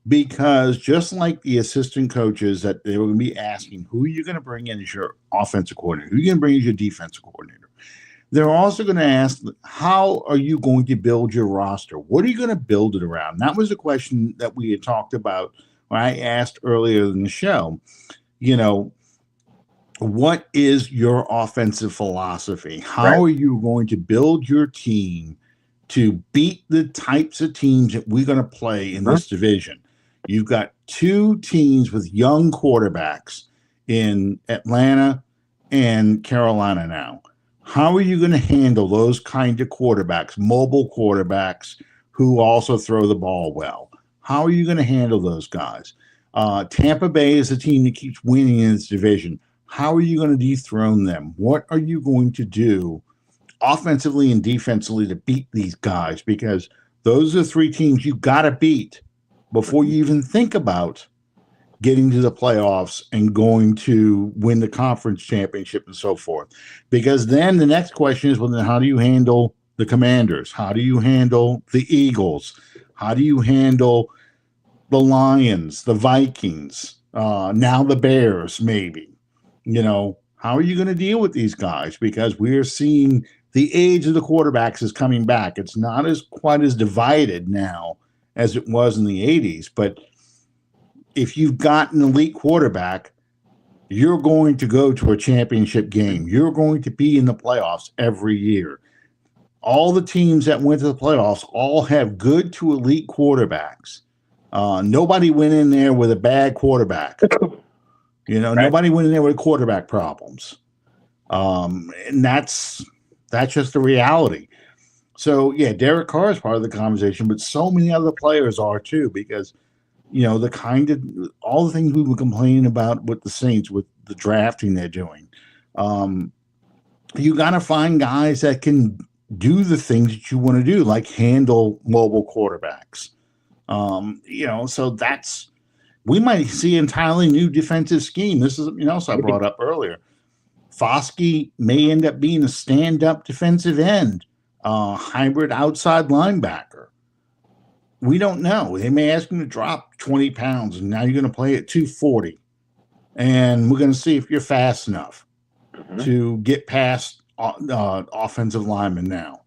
Because just like the assistant coaches that they were going to be asking, who are you going to bring in as your offensive coordinator? Who are you going to bring as your defensive coordinator? They're also going to ask, how are you going to build your roster? What are you going to build it around? That was a question that we had talked about when I asked earlier in the show. What is your offensive philosophy? How are you going to build your team to beat the types of teams that we're going to play in this division? You've got two teams with young quarterbacks in Atlanta and Carolina now. How are you going to handle those kind of quarterbacks, mobile quarterbacks who also throw the ball well? How are you going to handle those guys? Tampa Bay is a team that keeps winning in its division. How are you going to dethrone them? What are you going to do offensively and defensively to beat these guys? Because those are three teams you got to beat before you even think about getting to the playoffs and going to win the conference championship and so forth. Because then the next question is, well, then how do you handle the Commanders? How do you handle the Eagles? How do you handle the Lions, the Vikings, now the Bears, maybe? How are you going to deal with these guys? Because we're seeing the age of the quarterbacks is coming back. It's not quite as divided now as it was in the 80s, but if you've got an elite quarterback, you're going to go to a championship game. You're going to be in the playoffs every year. All the teams that went to the playoffs all have good to elite quarterbacks. Nobody went in there with a bad quarterback. Right. Nobody went in there with quarterback problems. And that's just the reality. So, yeah, Derek Carr is part of the conversation, but so many other players are too, because all the things we were complaining about with the Saints, with the drafting they're doing. You got to find guys that can do the things that you want to do, like handle mobile quarterbacks. So we might see an entirely new defensive scheme. This is something else I brought up earlier. Foskey may end up being a stand-up defensive end, hybrid outside linebacker. We don't know. They may ask him to drop 20 pounds, and now you're going to play at 240. And we're going to see if you're fast enough to get past offensive linemen now.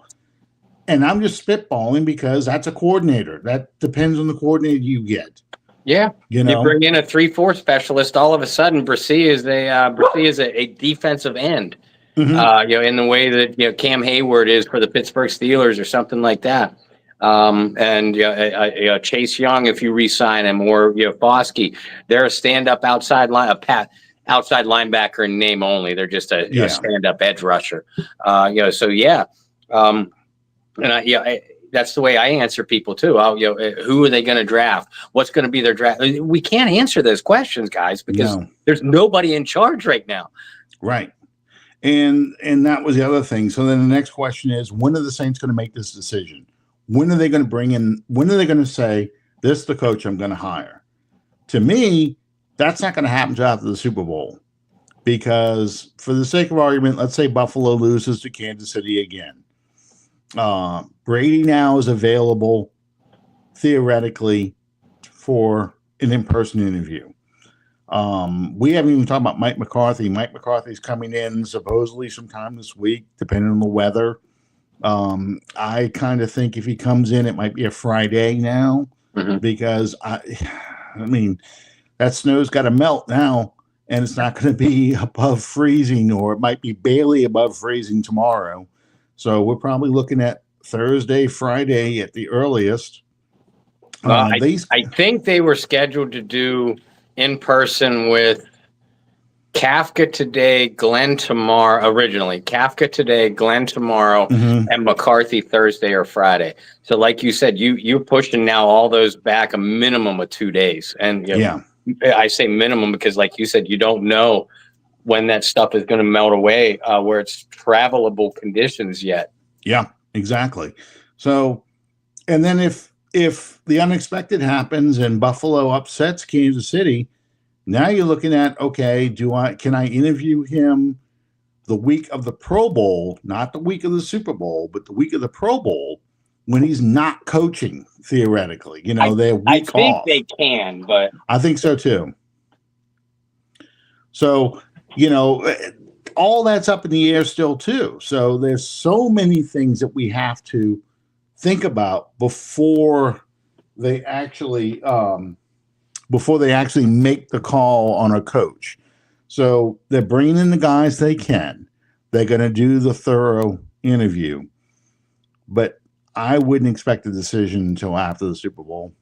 And I'm just spitballing because that's a coordinator. That depends on the coordinator you get. Yeah. You bring in a 3-4 specialist, all of a sudden, Brissy is a defensive end. Mm-hmm. In the way that Cam Hayward is for the Pittsburgh Steelers or something like that. And Chase Young, if you re-sign him, or Foskey, they're a stand-up outside linebacker in name only. They're just a stand-up edge rusher. That's the way I answer people too. Who are they going to draft? What's going to be their draft? We can't answer those questions, guys, because there's nobody in charge right now. Right. And that was the other thing. So then the next question is, when are the Saints going to make this decision? When are they going to bring in? When are they going to say, this is the coach I'm going to hire? To me, that's not going to happen until after the Super Bowl. Because for the sake of argument, let's say Buffalo loses to Kansas City again. Brady now is available theoretically for an in-person interview. We haven't even talked about Mike McCarthy. Mike McCarthy's coming in supposedly sometime this week, depending on the weather. I kind of think if he comes in, it might be a Friday now, because that snow's got to melt now, and it's not going to be above freezing, or it might be barely above freezing tomorrow. So we're probably looking at Thursday, Friday at the earliest. I think they were scheduled to do in person with Kafka today, Glenn tomorrow. Originally, Kafka today, Glenn tomorrow, and McCarthy Thursday or Friday. So, like you said, you're pushing now all those back a minimum of 2 days. And I say minimum because, like you said, you don't know when that stuff is going to melt away, where it's travelable conditions yet. Yeah, exactly. So, and then if the unexpected happens and Buffalo upsets Kansas City, now you're looking at, okay, can I interview him the week of the Pro Bowl, not the week of the Super Bowl, but the week of the Pro Bowl, when he's not coaching, theoretically? They're week off. I think they can, but I think so too. So, all that's up in the air still too. So there's so many things that we have to think about before they actually make the call on a coach. So they're bringing in the guys they can. They're going to do the thorough interview, but I wouldn't expect a decision until after the Super Bowl.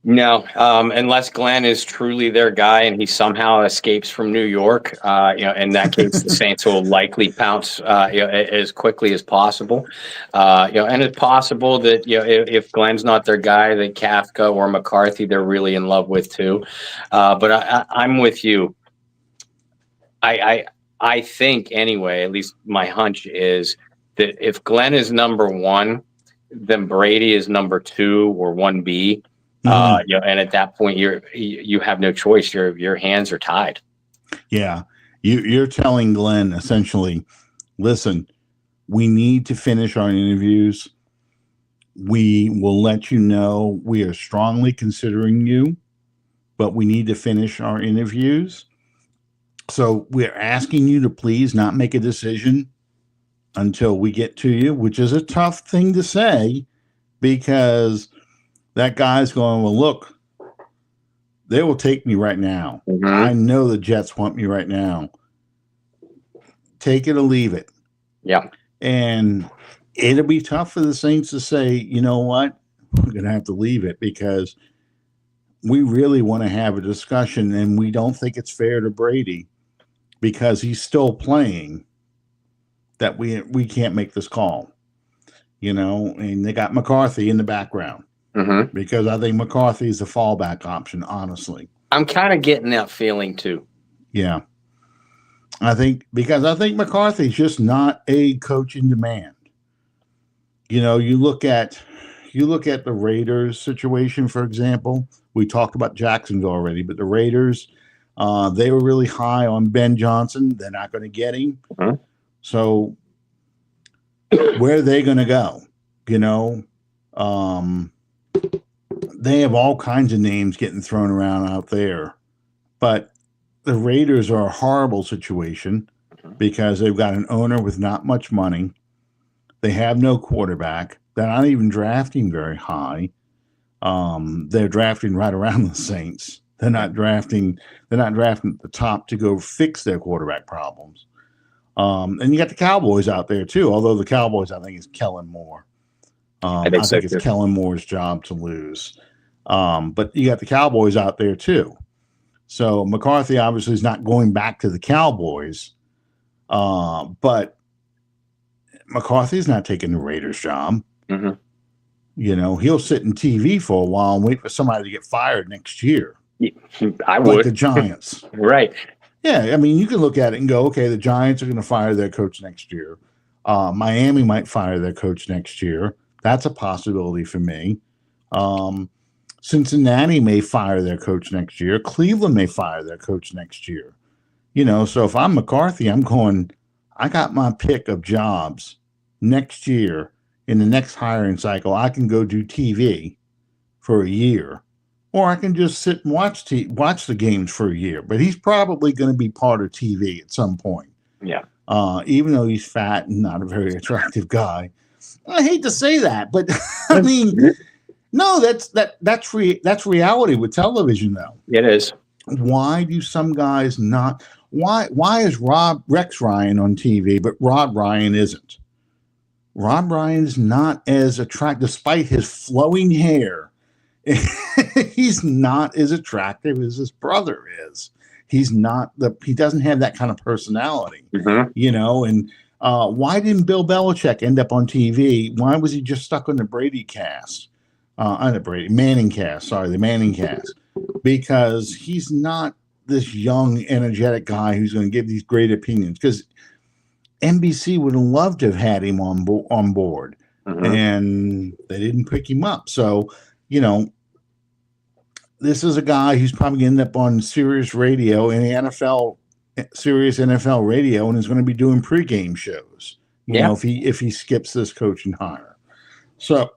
No, unless Glenn is truly their guy and he somehow escapes from New York. In that case, the Saints will likely pounce, as quickly as possible. And it's possible that if Glenn's not their guy, that Kafka or McCarthy they're really in love with too. But I'm with you. I think anyway, at least my hunch is that if Glenn is number one, then Brady is number 2 or 1B. Mhm. And at that point, you have no choice. Your hands are tied. Yeah. You're telling Glenn essentially, listen, we need to finish our interviews. We will let you know we are strongly considering you, but we need to finish our interviews. So we're asking you to please not make a decision until we get to you, which is a tough thing to say because that guy's going, well, look, they will take me right now. I Mm-hmm. know the Jets want me right now. Take it or leave it. Yeah. And it'll be tough for the Saints to say, you know what, we're going to have to leave it because we really want to have a discussion and we don't think it's fair to Brady because he's still playing that we can't make this call, and they got McCarthy in the background Mm-hmm. because I think McCarthy is the fallback option, honestly. I'm kind of getting that feeling too. Yeah. I think McCarthy's just not a coach in demand. You look at the Raiders situation, for example. We talked about Jacksonville already, but the Raiders, they were really high on Ben Johnson. They're not going to get him. Mhm. So where are they going to go? You know, um, they have all kinds of names getting thrown around out there, but the Raiders are a horrible situation because they've got an owner with not much money. They have no quarterback. They're not even drafting very high. They're drafting right around the Saints. They're not drafting. They're not drafting at the top to go fix their quarterback problems. And you got the Cowboys out there too. Although the Cowboys, I think, is Kellen Moore. I think I so think it's too. Kellen Moore's job to lose. But you got the Cowboys out there too. So McCarthy obviously is not going back to the Cowboys. But McCarthy's not taking the Raiders' job. Mm-hmm. He'll sit in TV for a while and wait for somebody to get fired next year, I like the would. Giants. Right. Yeah, I mean, you can look at it and go, okay, the Giants are going to fire their coach next year. Miami might fire their coach next year. That's a possibility for me. Um, Cincinnati may fire their coach next year. Cleveland may fire their coach next year. So if I'm McCarthy, I'm going, I got my pick of jobs next year in the next hiring cycle. I can go do TV for a year, or I can just sit and watch the games for a year. But he's probably going to be part of TV at some point. Yeah. Even though he's fat and not a very attractive guy. I hate to say that, but I mean, no, that's reality with television, though. It is. Why do some guys not? Why is Rex Ryan on TV, but Rob Ryan isn't? Rob Ryan's not as attractive, despite his flowing hair. He's not as attractive as his brother is. He doesn't have that kind of personality, Mm-hmm. and why didn't Bill Belichick end up on TV? Why was he just stuck on the Brady cast? On the Manning cast, sorry, the Manning cast, because he's not this young, energetic guy who's going to give these great opinions. Because NBC would have loved to have had him on board, Mm-hmm. and they didn't pick him up. So, this is a guy who's probably going to end up on Sirius Radio in the NFL, Sirius NFL Radio, and is going to be doing pregame shows. Yeah. If he skips this coaching hire. So,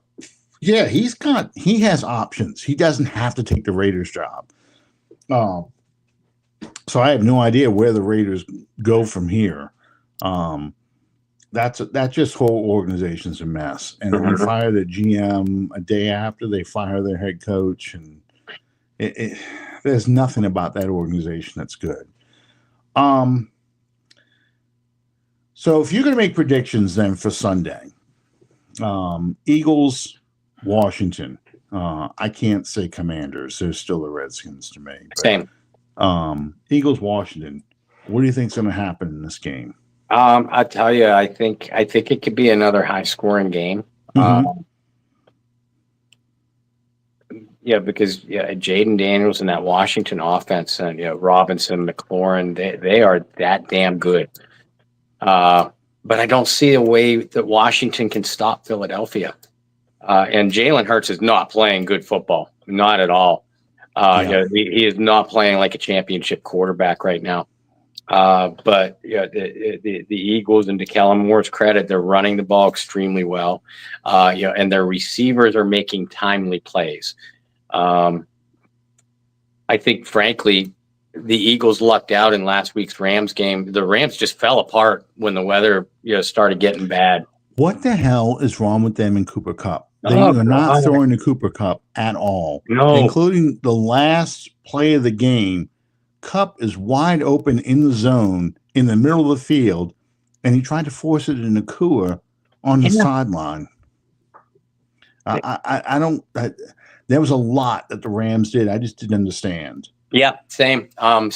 yeah, he has options. He doesn't have to take the Raiders job. So I have no idea where the Raiders go from here. That's just whole organization's a mess. And they fire the GM a day after they fire their head coach, and there's nothing about that organization that's good. So if you're going to make predictions then for Sunday, Eagles, Washington. I can't say Commanders. They're still the Redskins to me. But, Same. Eagles, Washington. What do you think's going to happen in this game? I tell you, I think it could be another high scoring game. Mm-hmm. Yeah, because Jaden Daniels and that Washington offense and Robinson, McLaurin, they are that damn good. But I don't see a way that Washington can stop Philadelphia. And Jalen Hurts is not playing good football. not at all. Yeah. He is not playing like a championship quarterback right now. But the Eagles, and to Kellen Moore's credit, they're running the ball extremely well. And their receivers are making timely plays. I think, frankly, the Eagles lucked out in last week's Rams game. The Rams just fell apart when the weather started getting bad. What the hell is wrong with them in Cooper Cup? They Oh, are not God. throwing the Cooper Cup at all, No. including the last play of the game. Cup is wide open in the zone in the middle of the field, and he tried to force it in Nakua on the sideline. I don't. There was a lot that the Rams did. I just didn't understand. Yeah, same. I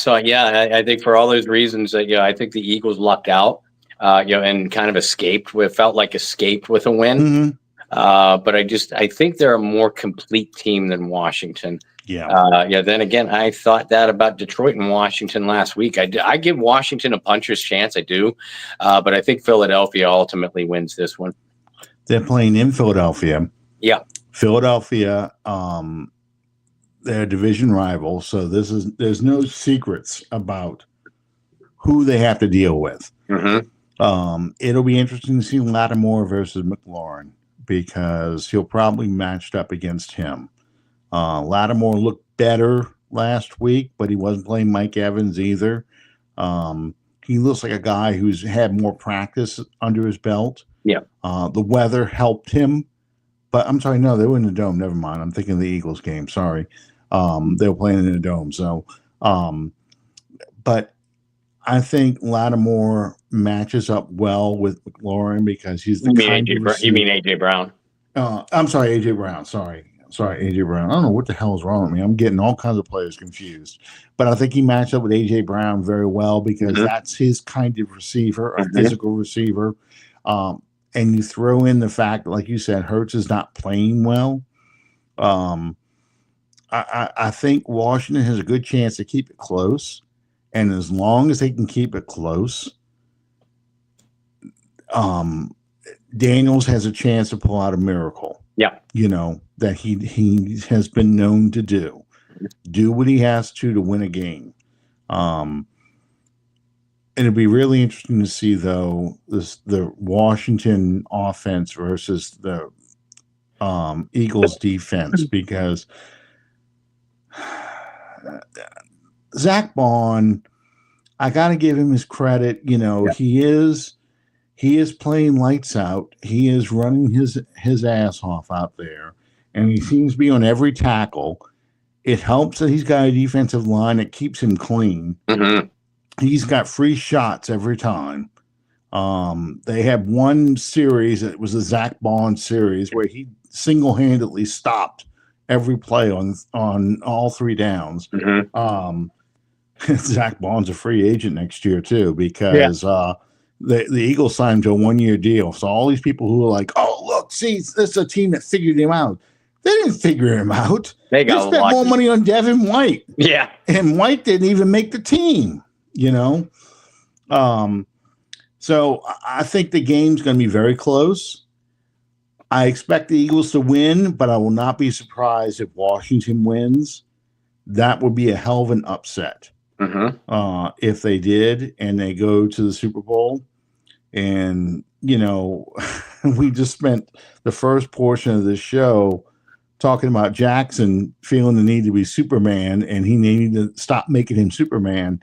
think for all those reasons, I think the Eagles lucked out, and kind of escaped. It felt like escaped with a win. Mm-hmm. But I think they're a more complete team than Washington. Yeah. Then again, I thought that about Detroit and Washington last week. I give Washington a puncher's chance. I do. But I think Philadelphia ultimately wins this one. They're playing in Philadelphia. Yeah. Philadelphia, they're a division rival. So there's no secrets about who they have to deal with. Mm-hmm. It'll be interesting to see Lattimore versus McLaurin because he'll probably matched up against him. Lattimore looked better last week, but he wasn't playing Mike Evans either. He looks like a guy who's had more practice under his belt. Yeah. The weather helped him, but I'm sorry, no, they were in the dome. Never mind. I'm thinking of the Eagles game. Sorry. They were playing in the dome. So, but I think Lattimore matches up well with McLaurin because he's the kind of receiver. You mean AJ Brown? I'm sorry, AJ Brown. Sorry, AJ Brown. I don't know what the hell is wrong with me. I'm getting all kinds of players confused. But I think he matched up with AJ Brown very well because that's his kind of receiver, a physical receiver. And you throw in the fact, like you said, Hurts is not playing well. I think Washington has a good chance to keep it close. And as long as they can keep it close, Daniels has a chance to pull out a miracle. Yeah. That he has been known to do. Do what he has to win a game. It'll be really interesting to see, though, the Washington offense versus the Eagles defense, because Zach Bond, I got to give him his credit. He is playing lights out. He is running his ass off out there, and he seems to be on every tackle. It helps that he's got a defensive line that keeps him clean. Mm-hmm. He's got free shots every time. They had one series, it was a Zach Bond series, where he single-handedly stopped every play on all three downs. Mm-hmm. Zach Bond's a free agent next year too, because the Eagles signed him to a 1-year deal. So all these people who are like, "Oh, look, see, this is a team that figured him out." They didn't figure him out. They spent more money on Devin White. Yeah, and White didn't even make the team. So I think the game's going to be very close. I expect the Eagles to win, but I will not be surprised if Washington wins. That would be a hell of an upset. If they did and they go to the Super Bowl. And, we just spent the first portion of this show talking about Jackson feeling the need to be Superman, and he needed to stop making him Superman.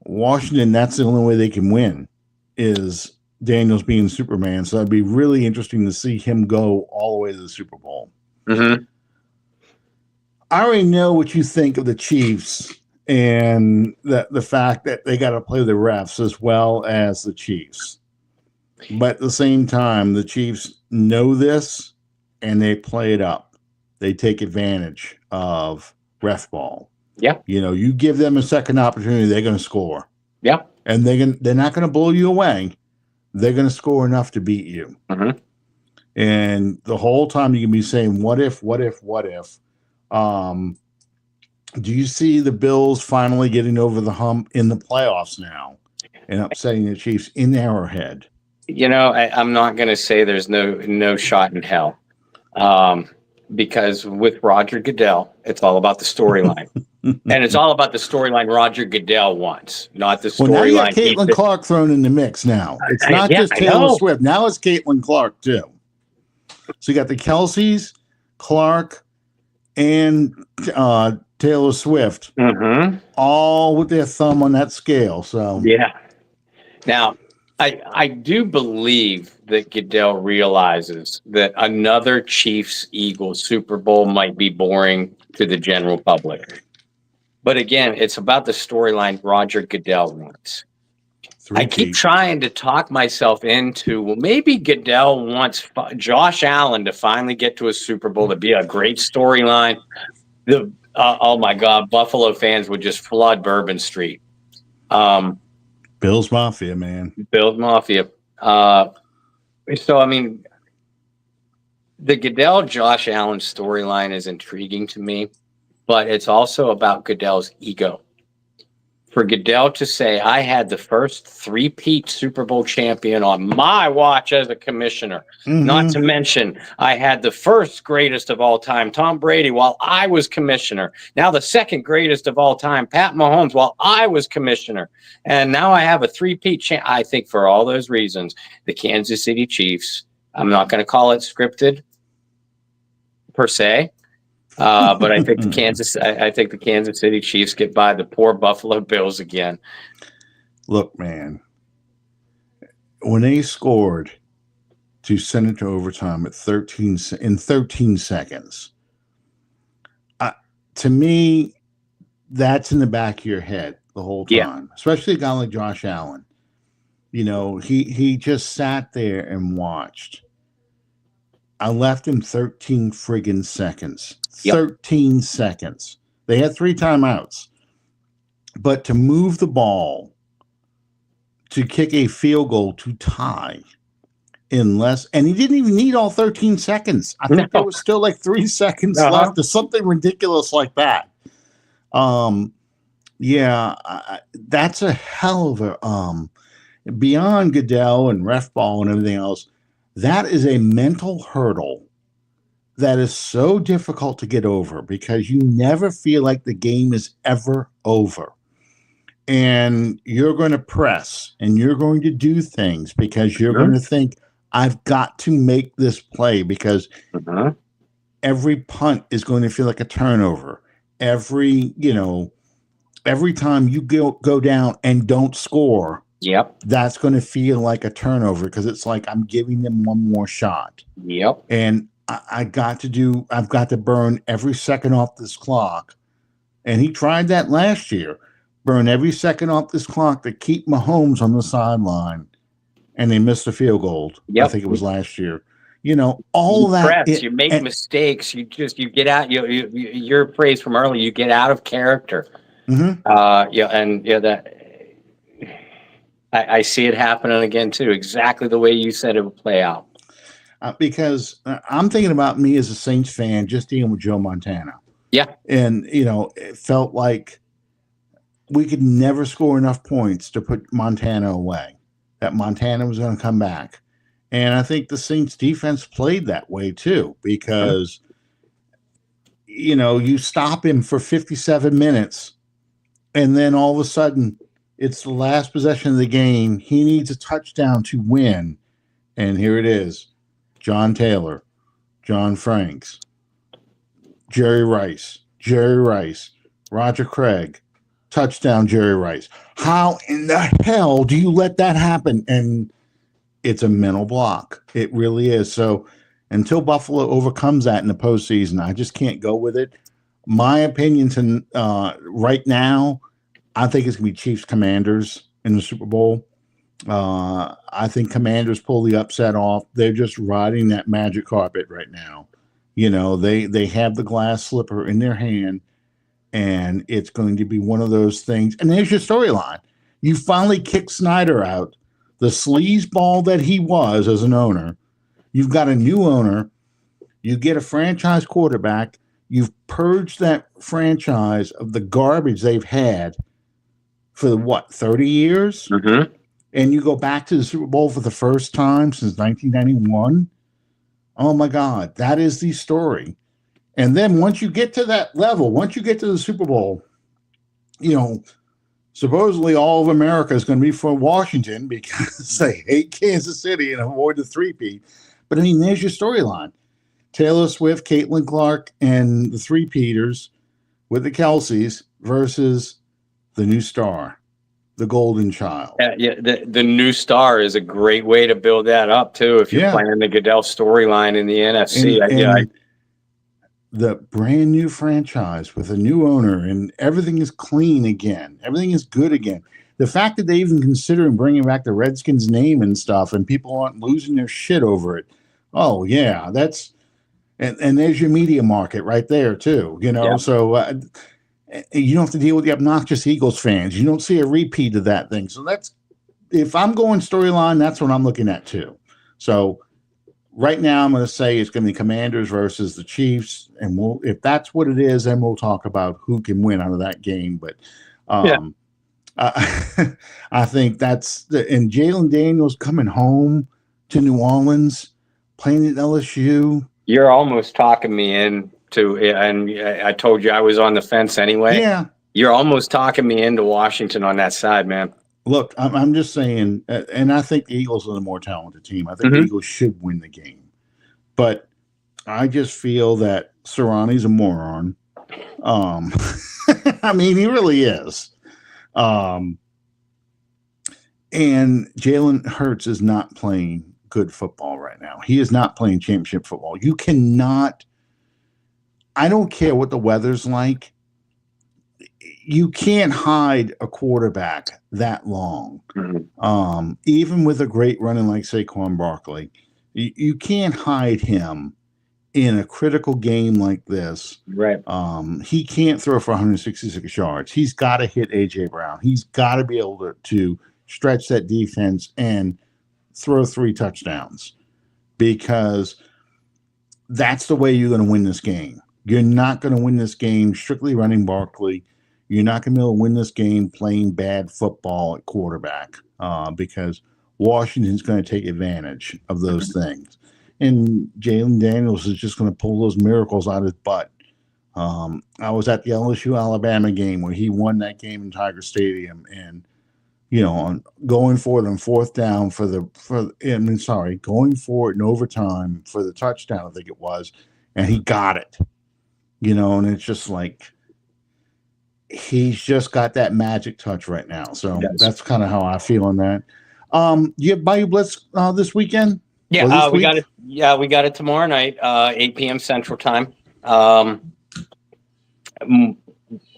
Washington, that's the only way they can win, is Daniels being Superman. So it'd be really interesting to see him go all the way to the Super Bowl. I already know what you think of the Chiefs and the fact that they got to play the refs as well as the Chiefs. But at the same time, the Chiefs know this and they play it up. They take advantage of ref ball. Yeah. You give them a second opportunity, they're going to score. Yeah. And they're not going to blow you away. They're going to score enough to beat you. And the whole time you can be saying, what if? Do you see the Bills finally getting over the hump in the playoffs now and upsetting the Chiefs in Arrowhead? I'm not going to say there's no shot in hell. because with Roger Goodell, it's all about the storyline. And it's all about the storyline Roger Goodell wants, not the Well, now you got storyline he Caitlin Clark thrown in the mix now. It's not yeah, just I Taylor know. Swift. Now it's Caitlin Clark, too. So you got the Kelseys, Clark, and Taylor Swift, all with their thumb on that scale. So Yeah. Now, I do believe that Goodell realizes that another Chiefs Eagles Super Bowl might be boring to the general public. But again, it's about the storyline Roger Goodell wants. I keep trying to talk myself into, well, maybe Goodell wants Josh Allen to finally get to a Super Bowl to be a great storyline. Oh my God, Buffalo fans would just flood Bourbon Street. Bills Mafia, man. Bills Mafia. So, I mean, the Goodell Josh Allen storyline is intriguing to me, but it's also about Goodell's ego. For Goodell to say, I had the first three-peat Super Bowl champion on my watch as a commissioner, not to mention I had the first greatest of all time, Tom Brady, while I was commissioner. Now the second greatest of all time, Pat Mahomes, while I was commissioner. And now I have a three-peat champ. I think for all those reasons, the Kansas City Chiefs, I'm not going to call it scripted per se, but I think the Kansas City Chiefs get by the poor Buffalo Bills again. Look, man, when they scored to send it to overtime at 13 seconds, to me, that's in the back of your head the whole time. Especially a guy like Josh Allen. You know, he just sat there and watched. I left him 13 friggin' seconds. 13 seconds. They had 3 timeouts. But to move the ball, to kick a field goal to tie in less, and he didn't even need all 13 seconds. I think there was still like 3 seconds left or something ridiculous like that. That's a hell of a, beyond Goodell and ref ball and everything else, that is a mental hurdle that is so difficult to get over because you never feel like the game is ever over. And you're going to press and you're going to do things because you're going to think, I've got to make this play because every punt is going to feel like a turnover. Every time you go down and don't score, that's going to feel like a turnover because it's like I'm giving them one more shot. And I've got to burn every second off this clock. And he tried that last year. Burn every second off this clock to keep Mahomes on the sideline. And they missed the field goal. I think it was last year. You know, all you that. You make mistakes. You get out. Your phrase from earlier. You get out of character. That. I see it happening again too. Exactly the way you said it would play out. Because I'm thinking about me as a Saints fan, just dealing with Joe Montana. And it felt like we could never score enough points to put Montana away. That Montana was going to come back. And I think the Saints defense played that way too, because, you stop him for 57 minutes and then all of a sudden it's the last possession of the game. He needs a touchdown to win. And here it is. John Taylor, John Franks, Jerry Rice, Roger Craig, touchdown Jerry Rice. How in the hell do you let that happen? And it's a mental block. It really is. So until Buffalo overcomes that in the postseason, I just can't go with it. My opinion right now, I think it's going to be Chiefs Commanders in the Super Bowl. I think Commanders pull the upset off. They're just riding that magic carpet right now. They have the glass slipper in their hand, and it's going to be one of those things. And there's your storyline. You finally kick Snyder out, the sleazeball that he was as an owner. You've got a new owner. You get a franchise quarterback. You've purged that franchise of the garbage they've had for 30 years? And you go back to the Super Bowl for the first time since 1991. Oh my God, that is the story. And then once you get to that level, once you get to the Super Bowl, you know, supposedly all of America is going to be for Washington because they hate Kansas City and avoid the three-peat. But I mean, there's your storyline. Taylor Swift, Caitlin Clark, and the three-peaters with the Kelseys versus the new star, the golden child. Yeah, the new star is a great way to build that up too. If you're playing the Goodell storyline in the NFC, and the brand new franchise with a new owner and everything is clean again, everything is good again. The fact that they even considering bringing back the Redskins name and stuff, and people aren't losing their shit over it. Oh yeah, that's and there's your media market right there too. You know, so. You don't have to deal with the obnoxious Eagles fans. You don't see a repeat of that thing. So that's, if I'm going storyline, that's what I'm looking at too. So right now I'm going to say it's going to be Commanders versus the Chiefs. And if that's what it is, then we'll talk about who can win out of that game. But I think that's and Jalen Daniels coming home to New Orleans, playing at LSU. You're almost talking me in. And I told you I was on the fence anyway. Yeah. You're almost talking me into Washington on that side, man. Look, I'm just saying, and I think the Eagles are the more talented team. I think the Eagles should win the game. But I just feel that Sirianni's a moron. I mean, he really is. And Jalen Hurts is not playing good football right now. He is not playing championship football. You cannot. I don't care what the weather's like. You can't hide a quarterback that long. Even with a great running like Saquon Barkley, you can't hide him in a critical game like this. Right. He can't throw for 166 yards. He's got to hit A.J. Brown. He's got to be able to stretch that defense and throw 3 touchdowns, because that's the way you're going to win this game. You're not going to win this game strictly running Barkley. You're not going to be able to win this game playing bad football at quarterback, because Washington's going to take advantage of those things. And Jalen Daniels is just going to pull those miracles out of his butt. I was at the LSU-Alabama game where he won that game in Tiger Stadium, and going forward on fourth down going forward in overtime for the touchdown, I think it was, and he got it. And it's just like he's just got that magic touch right now. So that's kind of how I feel on that. You have Bayou Blitz this weekend? Yeah, we got it. Yeah, we got it tomorrow night, 8 p.m. Central Time.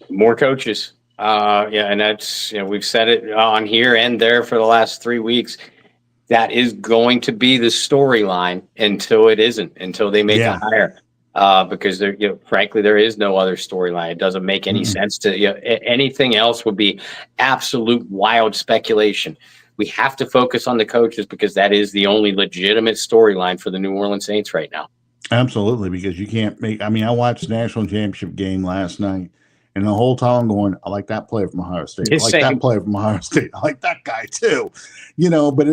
More coaches. And that's, we've said it on here and there for the last 3 weeks. That is going to be the storyline until it isn't, until they make a hire. Because there, frankly, there is no other storyline. It doesn't make any sense to anything else would be absolute wild speculation. We have to focus on the coaches because that is the only legitimate storyline for the New Orleans Saints right now. Absolutely, because you can't make. I mean, I watched the national championship game last night, and the whole time I'm going, I like that player from Ohio State. I like that player from Ohio State. I like that guy too. But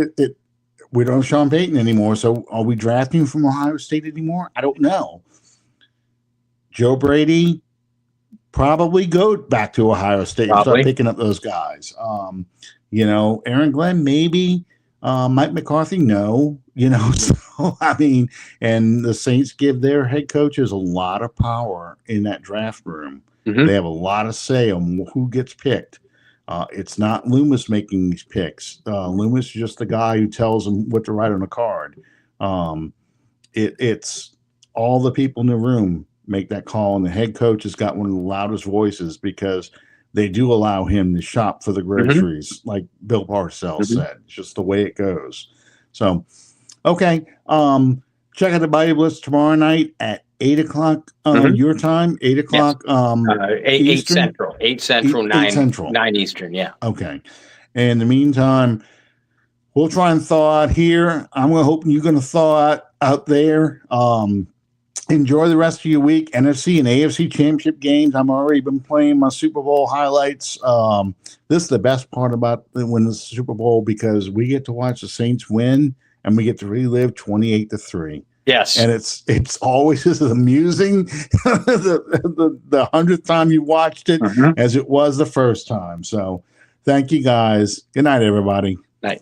we don't have Sean Payton anymore. So are we drafting from Ohio State anymore? I don't know. Joe Brady probably go back to Ohio State and start picking up those guys. Aaron Glenn, maybe. Mike McCarthy, no. So I mean, and the Saints give their head coaches a lot of power in that draft room. They have a lot of say on who gets picked. It's not Loomis making these picks. Loomis is just the guy who tells them what to write on a card. It's all the people in the room make that call, and the head coach has got one of the loudest voices because they do allow him to shop for the groceries, like Bill Parcells said. It's just the way it goes. So, okay. Check out the Bayou Blitz tomorrow night at 8 o'clock your time, 8 o'clock 8 Central. 8 Central, 9 Eastern, yeah. Okay. And in the meantime, we'll try and thaw out here. I'm hoping you're going to thaw out there. Enjoy the rest of your week. NFC and AFC championship games. I'm already been playing my Super Bowl highlights. This is the best part about when the Super Bowl, because we get to watch the Saints win and we get to relive 28-3. Yes. And it's always as amusing the 100th time you watched it Mhm. as it was the first time. So thank you guys. Good night, everybody. Night.